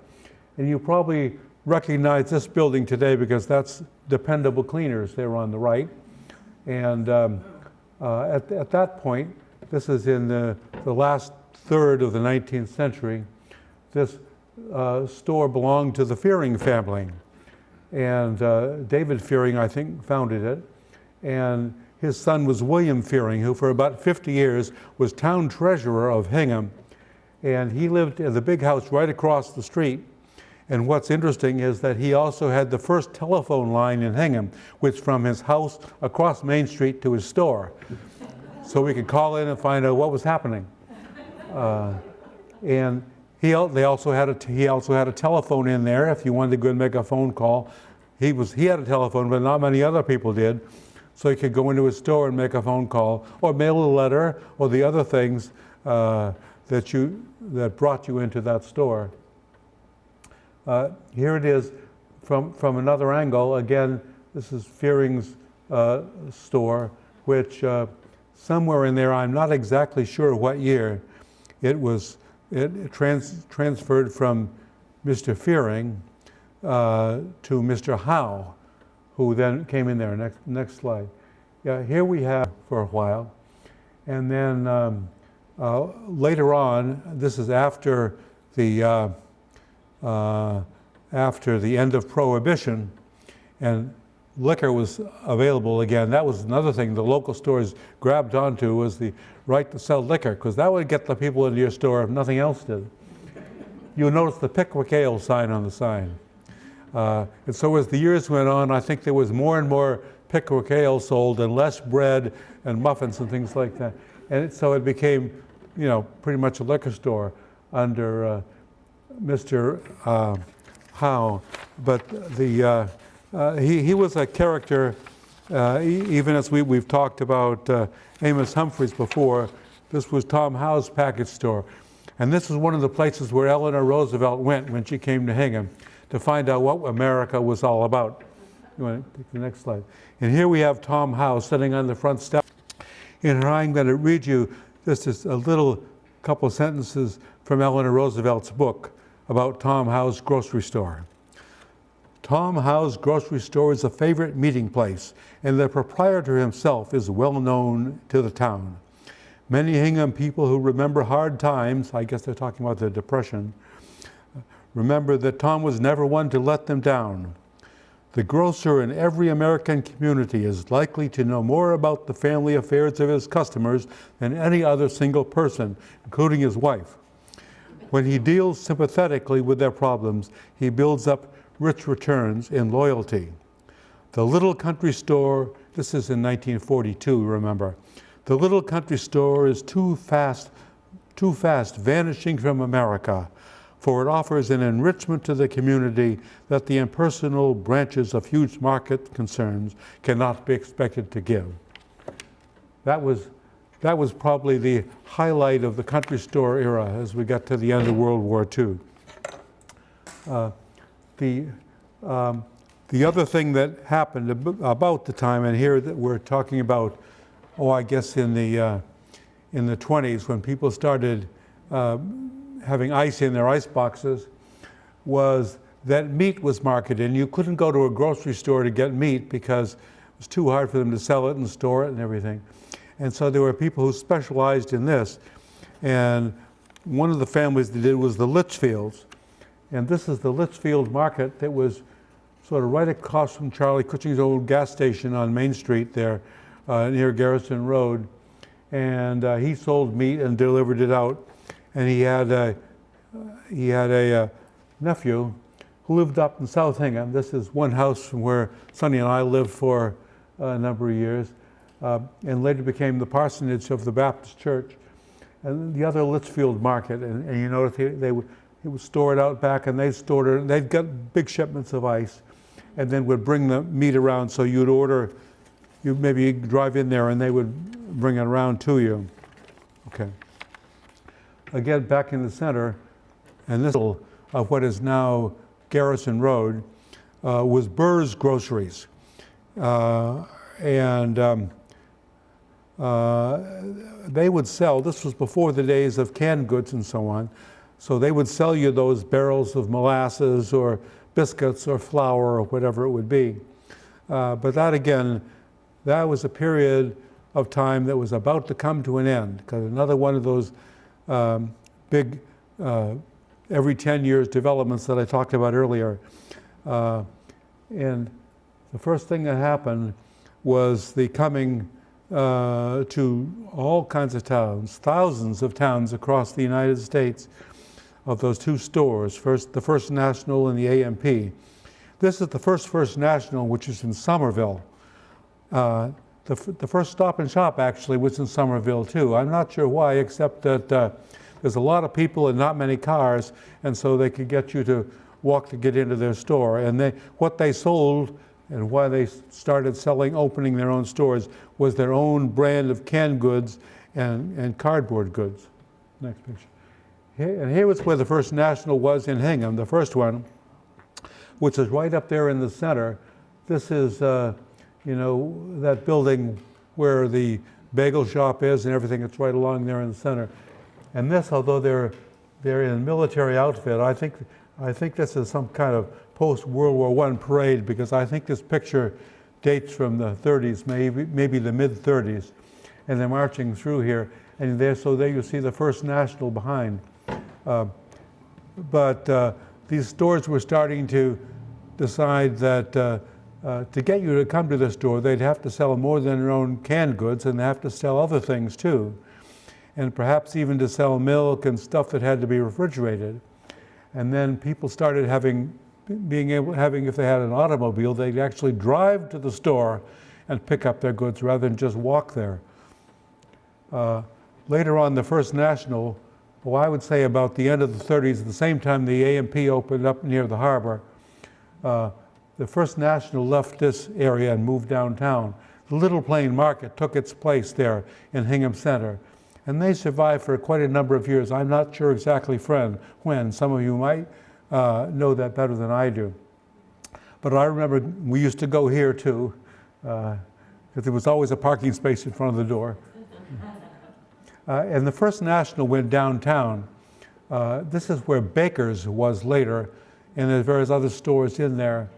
And you probably recognize this building today because that's Dependable Cleaners there on the right. And at that point, this is in the last third of the 19th century, this store belonged to the Fearing family. And David Fearing, I think, founded it. And his son was William Fearing, who for about 50 years was town treasurer of Hingham. And he lived in the big house right across the street. And what's interesting is that he also had the first telephone line in Hingham, which from his house across Main Street to his store. So we could call in and find out what was happening. And he also had a telephone in there if you wanted to go and make a phone call. He had a telephone, but not many other people did. So you could go into his store and make a phone call, or mail a letter, or the other things that brought you into that store. Here it is from another angle. Again, this is Fearing's store, which somewhere in there, I'm not exactly sure what year, it transferred from Mr. Fearing to Mr. Howe, who then came in there. Next slide. Yeah, here we have for a while. And then later on, this is after the end of Prohibition, and liquor was available again. That was another thing the local stores grabbed onto, was the right to sell liquor, because that would get the people into your store if nothing else did. You'll notice the Pickwick Ale sign on the sign. And so as the years went on, I think there was more and more Pickwick Ale sold and less bread and muffins and things like that. And so it became, pretty much a liquor store under Mr. Howe. But he was a character, even as we've talked about Amos Humphreys before. This was Tom Howe's package store. And this is one of the places where Eleanor Roosevelt went when she came to Hingham to find out what America was all about. You want to take the next slide? And here we have Tom Howe sitting on the front step. And I'm going to read you just a little couple sentences from Eleanor Roosevelt's book about Tom Howe's grocery store. Tom Howe's grocery store is a favorite meeting place, and the proprietor himself is well known to the town. Many Hingham people who remember hard times, I guess they're talking about the Depression, remember that Tom was never one to let them down. The grocer in every American community is likely to know more about the family affairs of his customers than any other single person, including his wife. When he deals sympathetically with their problems, he builds up rich returns in loyalty. The little country store, this is in 1942, remember. The little country store is too fast vanishing from America, for it offers an enrichment to the community that the impersonal branches of huge market concerns cannot be expected to give. That was probably the highlight of the country store era as we got to the end of World War II. The other thing that happened about the time, and here that we're talking about, I guess in the 20s, when people started having ice in their ice boxes, was that meat was marketed. And you couldn't go to a grocery store to get meat because it was too hard for them to sell it and store it and everything. And so there were people who specialized in this. And one of the families that did was the Litchfields. And this is the Litchfield Market that was sort of right across from Charlie Cushing's old gas station on Main Street there near Garrison Road. And he sold meat and delivered it out. And he had a nephew who lived up in South Hingham. This is one house from where Sonny and I lived for a number of years, and later became the parsonage of the Baptist Church. And the other Litchfield Market, and you notice it was stored out back, and they'd got big shipments of ice, and then would bring the meat around. So you'd maybe drive in there, and they would bring it around to you. Okay. Again, back in the center, and this of what is now Garrison Road, was Burr's Groceries. They would sell, this was before the days of canned goods and so on, so they would sell you those barrels of molasses or biscuits or flour or whatever it would be. But that was a period of time that was about to come to an end, because another one of those big every 10 years developments that I talked about earlier. And the first thing that happened was the coming to all kinds of towns, thousands of towns across the United States, of those two stores, the First National and the A&P. This is the First National, which is in Somerville. The first Stop and Shop actually was in Somerville too. I'm not sure why, except that there's a lot of people and not many cars, and so they could get you to walk to get into their store. And what they sold and why they started opening their own stores was their own brand of canned goods and cardboard goods. Next picture. And here was where the First National was in Hingham, the first one, which is right up there in the center. This is, that building where the bagel shop is and everything. It's right along there in the center. And this, although they're in a military outfit, I think this is some kind of post-World War I parade, because I think this picture dates from the 30s, maybe the mid-30s. And they're marching through here. And so there you see the First National behind. But these stores were starting to decide that to get you to come to the store, they'd have to sell more than their own canned goods, and they have to sell other things too. And perhaps even to sell milk and stuff that had to be refrigerated. And then people started having, if they had an automobile, they'd actually drive to the store and pick up their goods rather than just walk there. Later on, the First National, well, I would say about the end of the 30s, at the same time the A&P opened up near the harbor, the First National left this area and moved downtown. The Little Plain Market took its place there in Hingham Center. And they survived for quite a number of years. I'm not sure exactly when. Some of you might know that better than I do. But I remember we used to go here too, because there was always a parking space in front of the door. And the First National went downtown. This is where Baker's was later, and there's various other stores in there.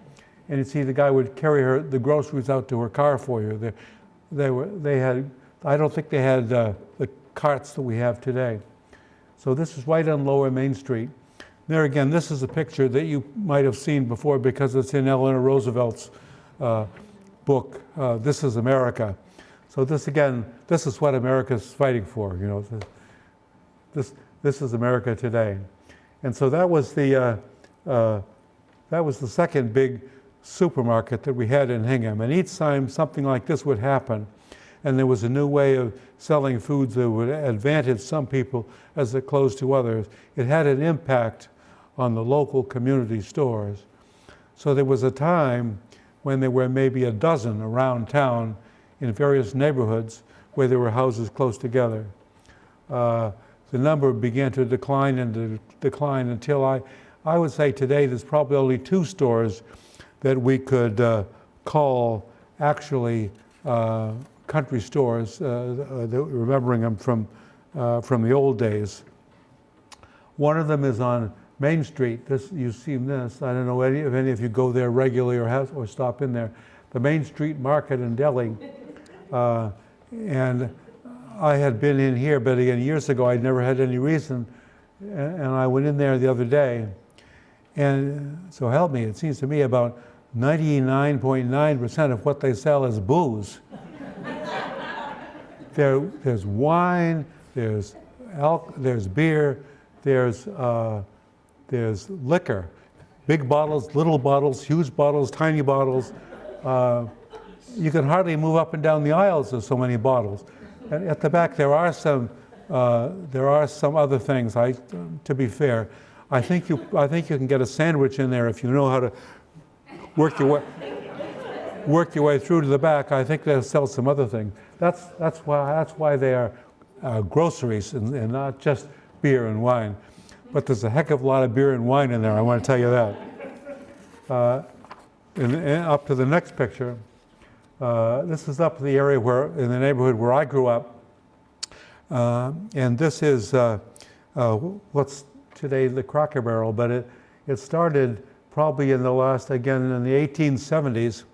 And you see the guy would carry the groceries out to her car for you. They had, I don't think they had the carts that we have today. So this is right on Lower Main Street. There again, this is a picture that you might have seen before because it's in Eleanor Roosevelt's book, This is America. So this again, this is what America's fighting for, you know. This is America today. And so that was the second big supermarket that we had in Hingham. And each time something like this would happen, and there was a new way of selling foods that would advantage some people as it closed to others, it had an impact on the local community stores. So there was a time when there were maybe a dozen around town in various neighborhoods where there were houses close together. The number began to decline until I would say today there's probably only 2 stores that we could call actually country stores, remembering them from the old days. One of them is on Main Street. You've seen this. I don't know if any of you go there regularly or stop in there. The Main Street Market in Delhi. And I had been in here, but again, years ago, I'd never had any reason. And I went in there the other day. And so help me, it seems to me about 99.9% of what they sell is booze. There's wine, there's beer, there's liquor, big bottles, little bottles, huge bottles, tiny bottles. You can hardly move up and down the aisles. There's so many bottles. And at the back, there are some other things. To be fair, I think you can get a sandwich in there if you know how to work your way through to the back. I think they'll sell some other things. That's why they are groceries and not just beer and wine. But there's a heck of a lot of beer and wine in there, I want to tell you that. And up to the next picture. This is up the area in the neighborhood where I grew up. And this is what's today the Cracker Barrel, but it started probably in the 1870s.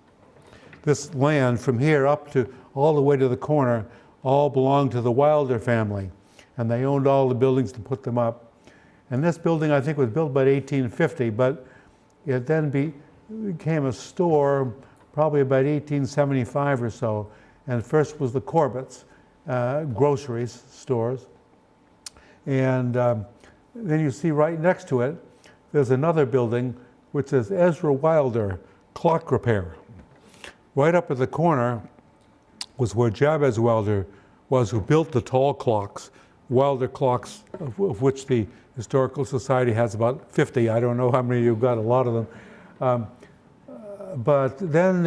This land from here up to all the way to the corner all belonged to the Wilder family. And they owned all the buildings to put them up. And this building, I think, was built by 1850, but it then became a store probably about 1875 or so. And first was the Corbett's, groceries stores. And then you see right next to it, there's another building which says Ezra Wilder Clock Repair. Right up at the corner was where Jabez Wilder was, who built the tall clocks, Wilder clocks, of which the Historical Society has about 50. I don't know how many you've got, a lot of them. But then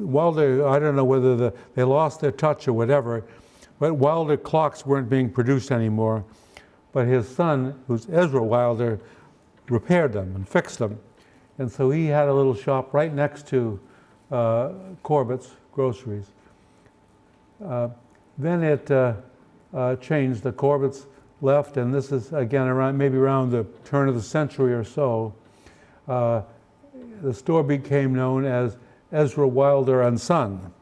Wilder, I don't know whether they lost their touch or whatever, but Wilder clocks weren't being produced anymore. But his son, who's Ezra Wilder, repaired them and fixed them. And so he had a little shop right next to Corbett's Groceries. Then it changed. The Corbetts left, and this is again maybe around the turn of the century or so. The store became known as Ezra Wilder and Son.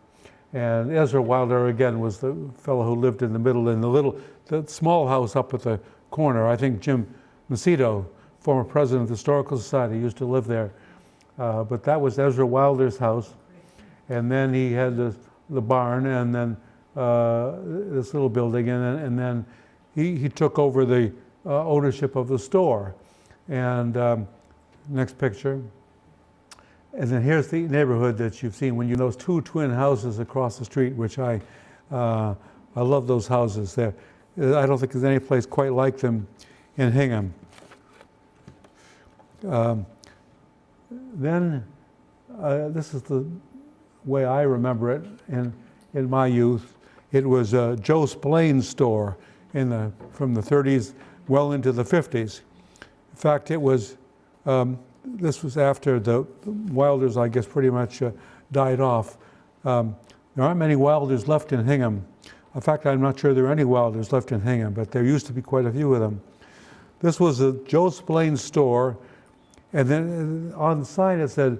And Ezra Wilder, again, was the fellow who lived in the middle in the small house up at the corner. I think Jim Macedo, former president of the Historical Society, used to live there. But that was Ezra Wilder's house. And then he had the barn, and then this little building, and then he took over the ownership of the store. And next picture. And then here's the neighborhood that you've seen when you those two twin houses across the street, which I love those houses. I don't think there's any place quite like them in Hingham. Then this is the way I remember it in my youth. It was Joe Splain's store from the 30s well into the 50s. In fact, it was. This was after the Wilders, I guess, pretty much died off. There aren't many Wilders left in Hingham. In fact, I'm not sure there are any Wilders left in Hingham, but there used to be quite a few of them. This was a Joe Splain store, and then on the sign it said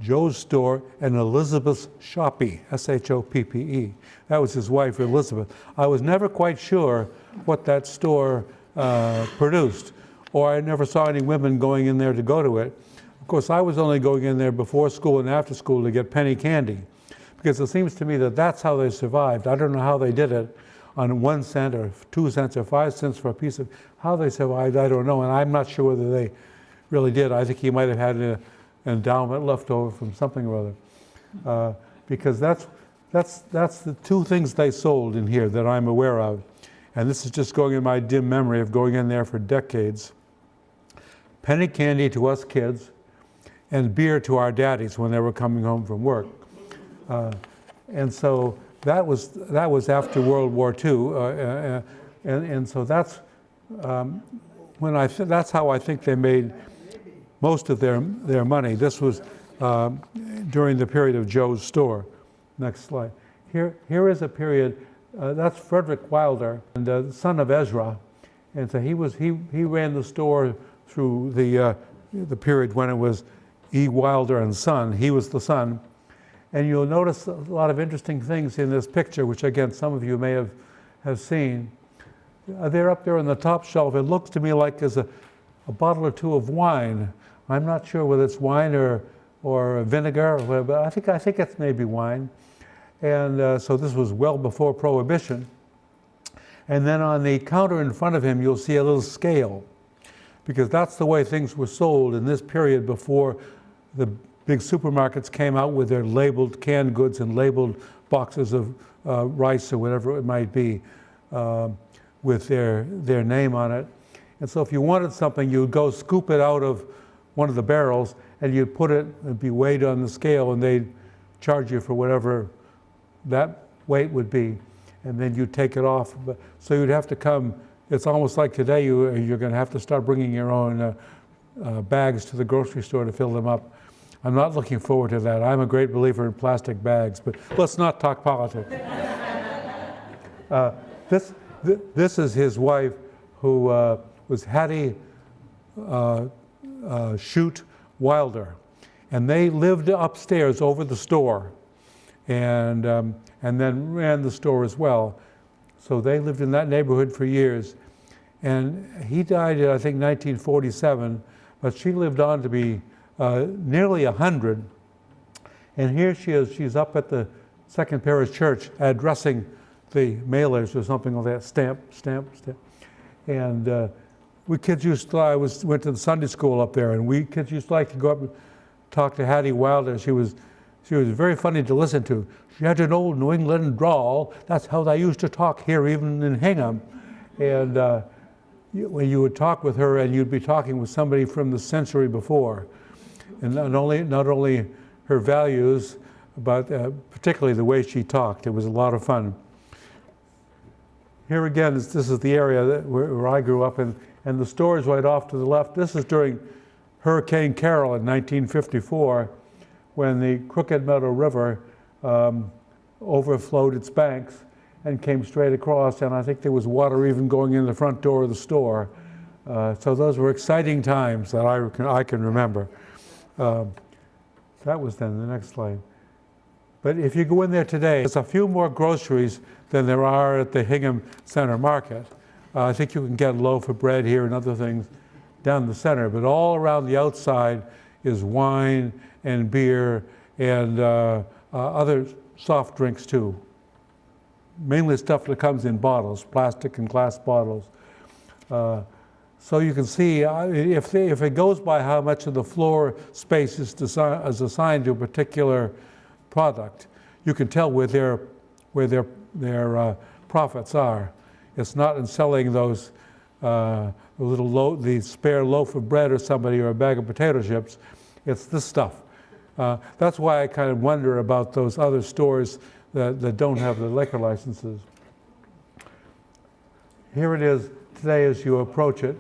Joe's Store and Elizabeth's Shoppy, S-H-O-P-P-E. That was his wife, Elizabeth. I was never quite sure what that store produced, or I never saw any women going in there to go to it. Of course, I was only going in there before school and after school to get penny candy, because it seems to me that that's how they survived. I don't know how they did it on 1 cent or 2 cents or 5 cents for a piece of, how they survived, I don't know, and I'm not sure whether they really did. I think he might have had an endowment left over from something or other, because that's the two things they sold in here that I'm aware of. And this is just going in my dim memory of going in there for decades. Penny candy to us kids, and beer to our daddies when they were coming home from work. And so that was after World War II, and so that's that's how I think they made most of their money. This was during the period of Joe's store. Next slide. Here is a period. That's Frederick Wilder, and the son of Ezra, and so he ran the store through the period when it was E. Wilder and Son. He was the son, and you'll notice a lot of interesting things in this picture, which again some of you may have seen. They're up there on the top shelf. It looks to me like there's a bottle or two of wine. I'm not sure whether it's wine or vinegar or whatever, but I think it's maybe wine. And so this was well before Prohibition. And then on the counter in front of him, you'll see a little scale, because that's the way things were sold in this period before the big supermarkets came out with their labeled canned goods and labeled boxes of rice or whatever it might be with their name on it. And so if you wanted something, you'd go scoop it out of one of the barrels and you'd put it, it'd be weighed on the scale, and they'd charge you for whatever that weight would be, and then you'd take it off. So you'd have to come, it's almost like today you're going to have to start bringing your own bags to the grocery store to fill them up. I'm not looking forward to that. I'm a great believer in plastic bags, but let's not talk politics. This is his wife, who was Hattie Shute Wilder, and they lived upstairs over the store, and then ran the store as well. So they lived in that neighborhood for years. And he died in, I think, 1947, but she lived on to be nearly 100. And here she is, she's up at the Second Parish Church addressing the mailers or something like that, stamp. And we kids went to the Sunday school up there, and we kids used to like to go up and talk to Hattie Wilder. She was very funny to listen to. She had an old New England drawl. That's how they used to talk here, even in Hingham. And when you would talk with her, and you'd be talking with somebody from the century before, and not only her values, but particularly the way she talked. It was a lot of fun. Here again, this is the area where I grew up, and the store is right off to the left. This is during Hurricane Carol in 1954, when the Crooked Meadow River overflowed its banks and came straight across, and I think there was water even going in the front door of the store. So those were exciting times that I can remember. That was then the next slide. But if you go in there today, there's a few more groceries than there are at the Hingham Center Market. I think you can get a loaf of bread here and other things down the center, but all around the outside is wine and beer and other soft drinks too. Mainly stuff that comes in bottles, plastic and glass bottles. So you can see if it goes by how much of the floor space is assigned to a particular product, you can tell where their profits are. It's not in selling those the spare loaf of bread or somebody or a bag of potato chips. It's this stuff. That's why I kind of wonder about those other stores that don't have the liquor licenses. Here it is today as you approach it.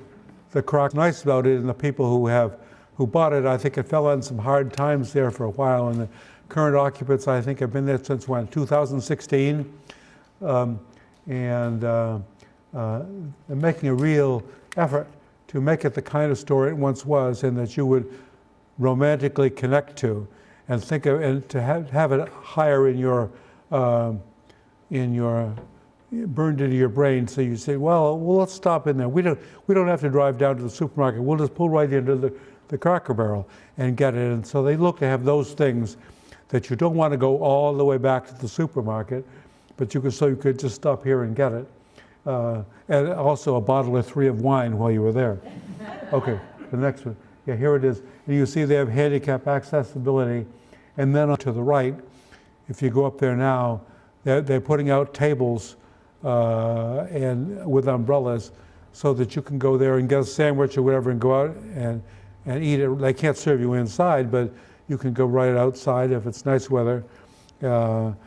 The crock nice about it, and the people who bought it, I think it fell on some hard times there for a while, and the current occupants, I think, have been there since when, 2016, and they're making a real effort to make it the kind of store it once was, and that you would romantically connect to, and think of, and to have it higher in your burned into your brain. So you say, well, let's stop in there. We don't have to drive down to the supermarket. We'll just pull right into the Cracker Barrel and get it. And so they look to have those things that you don't want to go all the way back to the supermarket, but you could just stop here and get it. And also a bottle or 3 of wine while you were there. Okay, the next one. Yeah, here it is. And you see they have handicapped accessibility. And then to the right, if you go up there now, they're putting out tables and with umbrellas so that you can go there and get a sandwich or whatever and go out and eat it. They can't serve you inside, but you can go right outside if it's nice weather and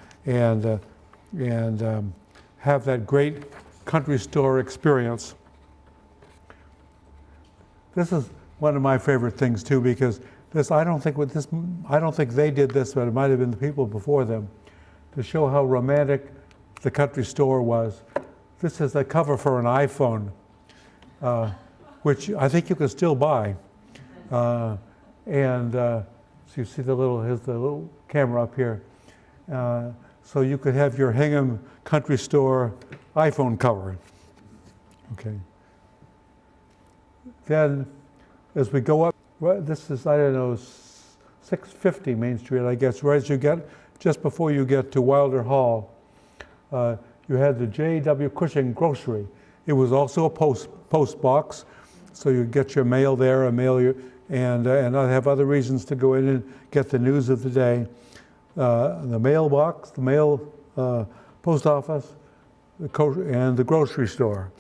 have that great country store experience. This is one of my favorite things too, because I don't think they did this, but it might have been the people before them, to show how romantic the country store was. This is a cover for an iPhone, which I think you can still buy. So you see here's the little camera up here. So you could have your Hingham country store iPhone cover. Okay. Then as we go up, this is, I don't know, 650 Main Street, I guess, right as you get, just before you get to Wilder Hall, you had the J.W. Cushing Grocery. It was also a post box, so you get your mail there, and I have other reasons to go in and get the news of the day. The mailbox, the mail post office, and the grocery store.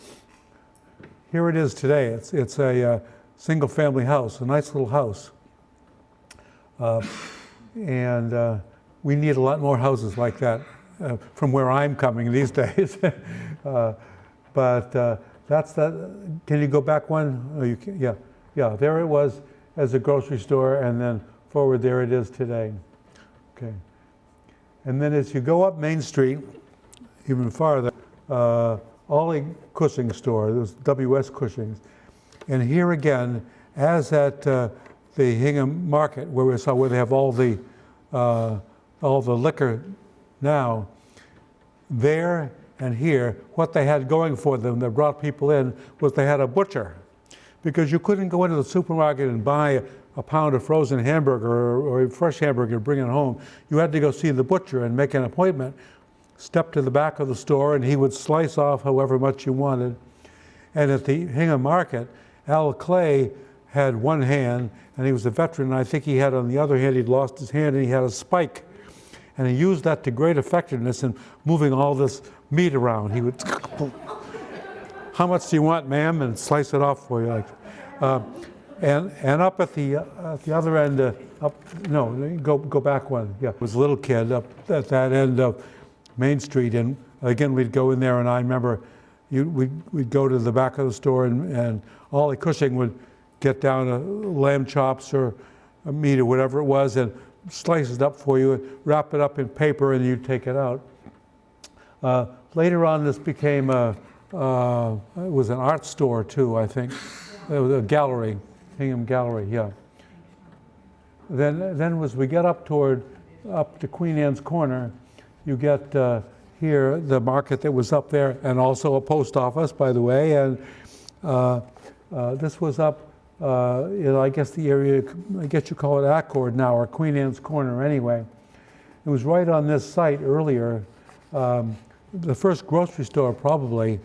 Here it is today. It's a single-family house, a nice little house, and we need a lot more houses like that from where I'm coming these days. But that's that. Can you go back one? Oh, you can, yeah. There it was as a grocery store, and then forward there it is today. Okay. And then as you go up Main Street, even farther, Ollie Cushing store. There's W.S. Cushing's, and here again, as at the Hingham Market, where we saw where they have all the liquor now, there and here, what they had going for them that brought people in was they had a butcher, because you couldn't go into the supermarket and buy a pound of frozen hamburger or a fresh hamburger and bring it home. You had to go see the butcher and make an appointment, step to the back of the store, and he would slice off however much you wanted. And at the Hingham Market, Al Clay had one hand, and he was a veteran, and I think he had on the other hand, he'd lost his hand, and he had a spike. And he used that to great effectiveness in moving all this meat around. He would, how much do you want, ma'am? And slice it off for you. Like, and up at the other end, go back one. Yeah, it was a little kid up at that end of Main Street, and again we'd go in there, and I remember we'd go to the back of the store, and Ollie Cushing would get down lamb chops or meat or whatever it was, and slice it up for you, and wrap it up in paper, and you'd take it out. Later on, this became it was an art store too, I think. It was a gallery, Hingham Gallery, yeah. Then as we get up to Queen Anne's Corner, you get here the market that was up there, and also a post office, by the way. And this was up in, I guess, the area, I guess you call it Accord now, or Queen Anne's Corner anyway. It was right on this site earlier. The first grocery store probably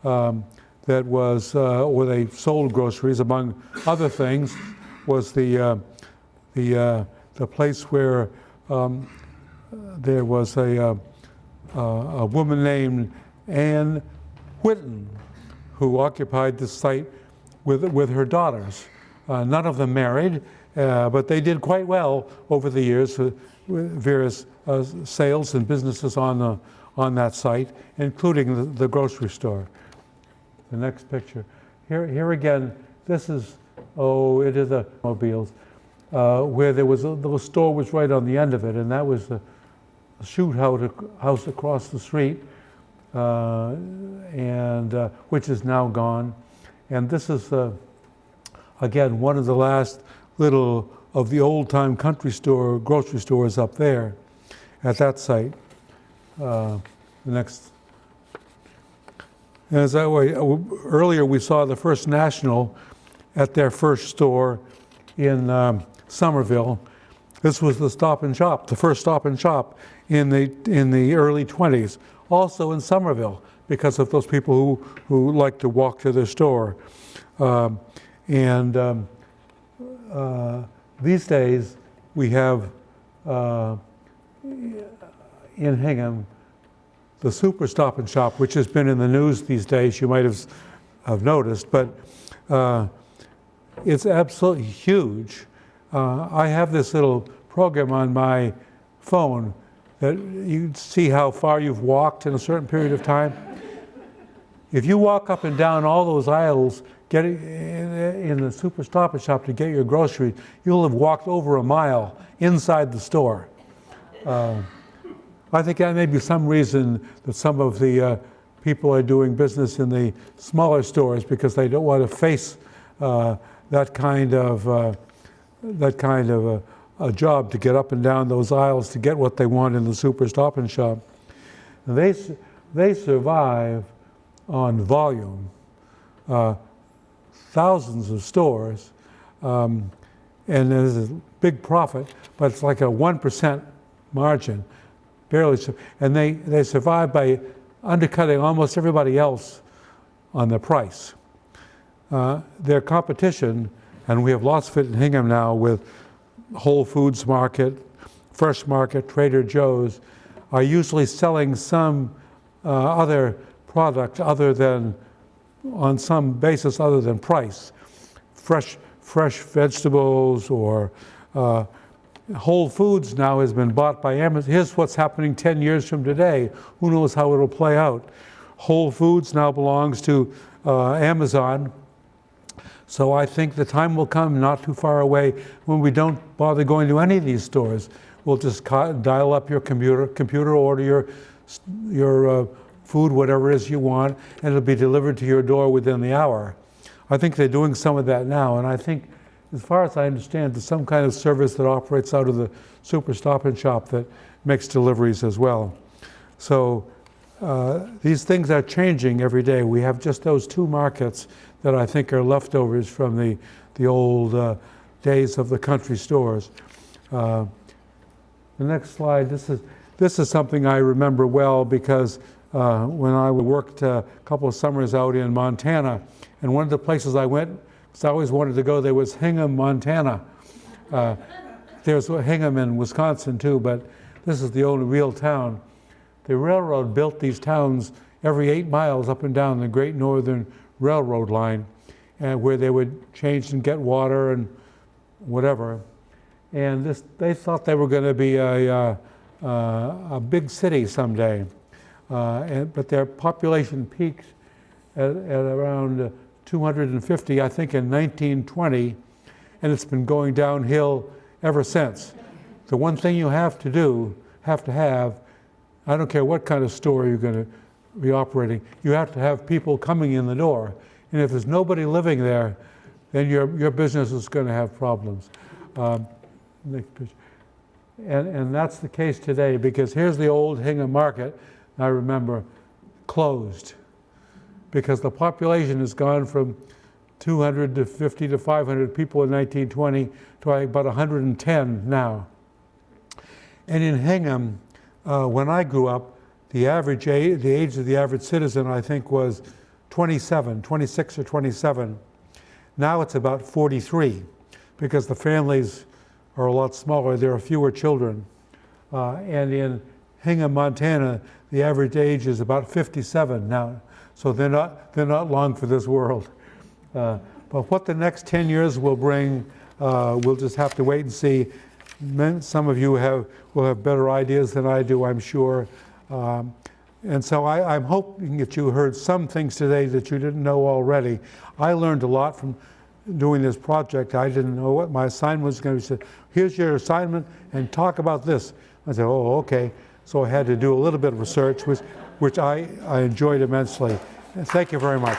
that was, where they sold groceries, among other things, was the place where there was a woman named Anne Whitten who occupied this site with her daughters. None of them married, but they did quite well over the years with various sales and businesses on that site, including the grocery store. The next picture. Here again, this is, it is the automobiles, where there was the store was right on the end of it, and that was the shoot house across the street, and which is now gone. And this is, again, one of the last little of the old-time grocery stores up there at that site. The next. As earlier, we saw the First National at their first store in Somerville. This was the Stop and Shop, the first Stop and Shop in the early 20s, also in Somerville, because of those people who like to walk to their store. These days, we have in Hingham the Super Stop and Shop, which has been in the news these days. You might have noticed, but it's absolutely huge. I have this little program on my phone that you see how far you've walked in a certain period of time. If you walk up and down all those aisles getting in the Super Stop and Shop to get your groceries, you'll have walked over a mile inside the store. I think that may be some reason that some of the people are doing business in the smaller stores, because they don't want to face that kind of a job to get up and down those aisles to get what they want in the Super Stop and Shop. And they survive on volume, thousands of stores, and there's a big profit, but it's like a 1% margin, barely. And they survive by undercutting almost everybody else on the price. Their competition, and we have lots of it in Hingham now with Whole Foods Market, Fresh Market, Trader Joe's, are usually selling some other product on some basis other than price. Fresh vegetables, or Whole Foods now has been bought by Amazon. Here's what's happening 10 years from today. Who knows how it'll play out? Whole Foods now belongs to Amazon. So I think the time will come, not too far away, when we don't bother going to any of these stores. We'll just dial up your computer, order your food, whatever it is you want, and it'll be delivered to your door within the hour. I think they're doing some of that now, and I think, as far as I understand, there's some kind of service that operates out of the Super Stop and Shop that makes deliveries as well. So these things are changing every day. We have just those two markets that I think are leftovers from the old days of the country stores. The next slide, this is something I remember well, because when I worked a couple of summers out in Montana, and one of the places I went, because I always wanted to go, there was Hingham, Montana. There's Hingham in Wisconsin too, but this is the only real town. The railroad built these towns every 8 miles up and down the Great Northern Railroad line, and where they would change and get water and whatever. And they thought they were going to be a big city someday. But their population peaked at around 250, I think, in 1920, and it's been going downhill ever since. The one thing you have to have I don't care what kind of store you're going to be operating, you have to have people coming in the door. And if there's nobody living there, then your business is going to have problems. Next picture. And that's the case today, because here's the old Hingham Market, I remember, closed, because the population has gone from 250 to 500 people in 1920 to about 110 now. And in Hingham, when I grew up, the age of the average citizen, I think, was 26 or 27. Now it's about 43, because the families are a lot smaller. There are fewer children. And in Hingham, Montana, the average age is about 57 now. So they're not long for this world. But what the next 10 years will bring, we'll just have to wait and see. Some of you will have better ideas than I do, I'm sure. And so I'm hoping that you heard some things today that you didn't know already. I learned a lot from doing this project. I didn't know what my assignment was going to be. Said, here's your assignment, and talk about this. I said, oh, okay. So I had to do a little bit of research, which I enjoyed immensely. Thank you very much.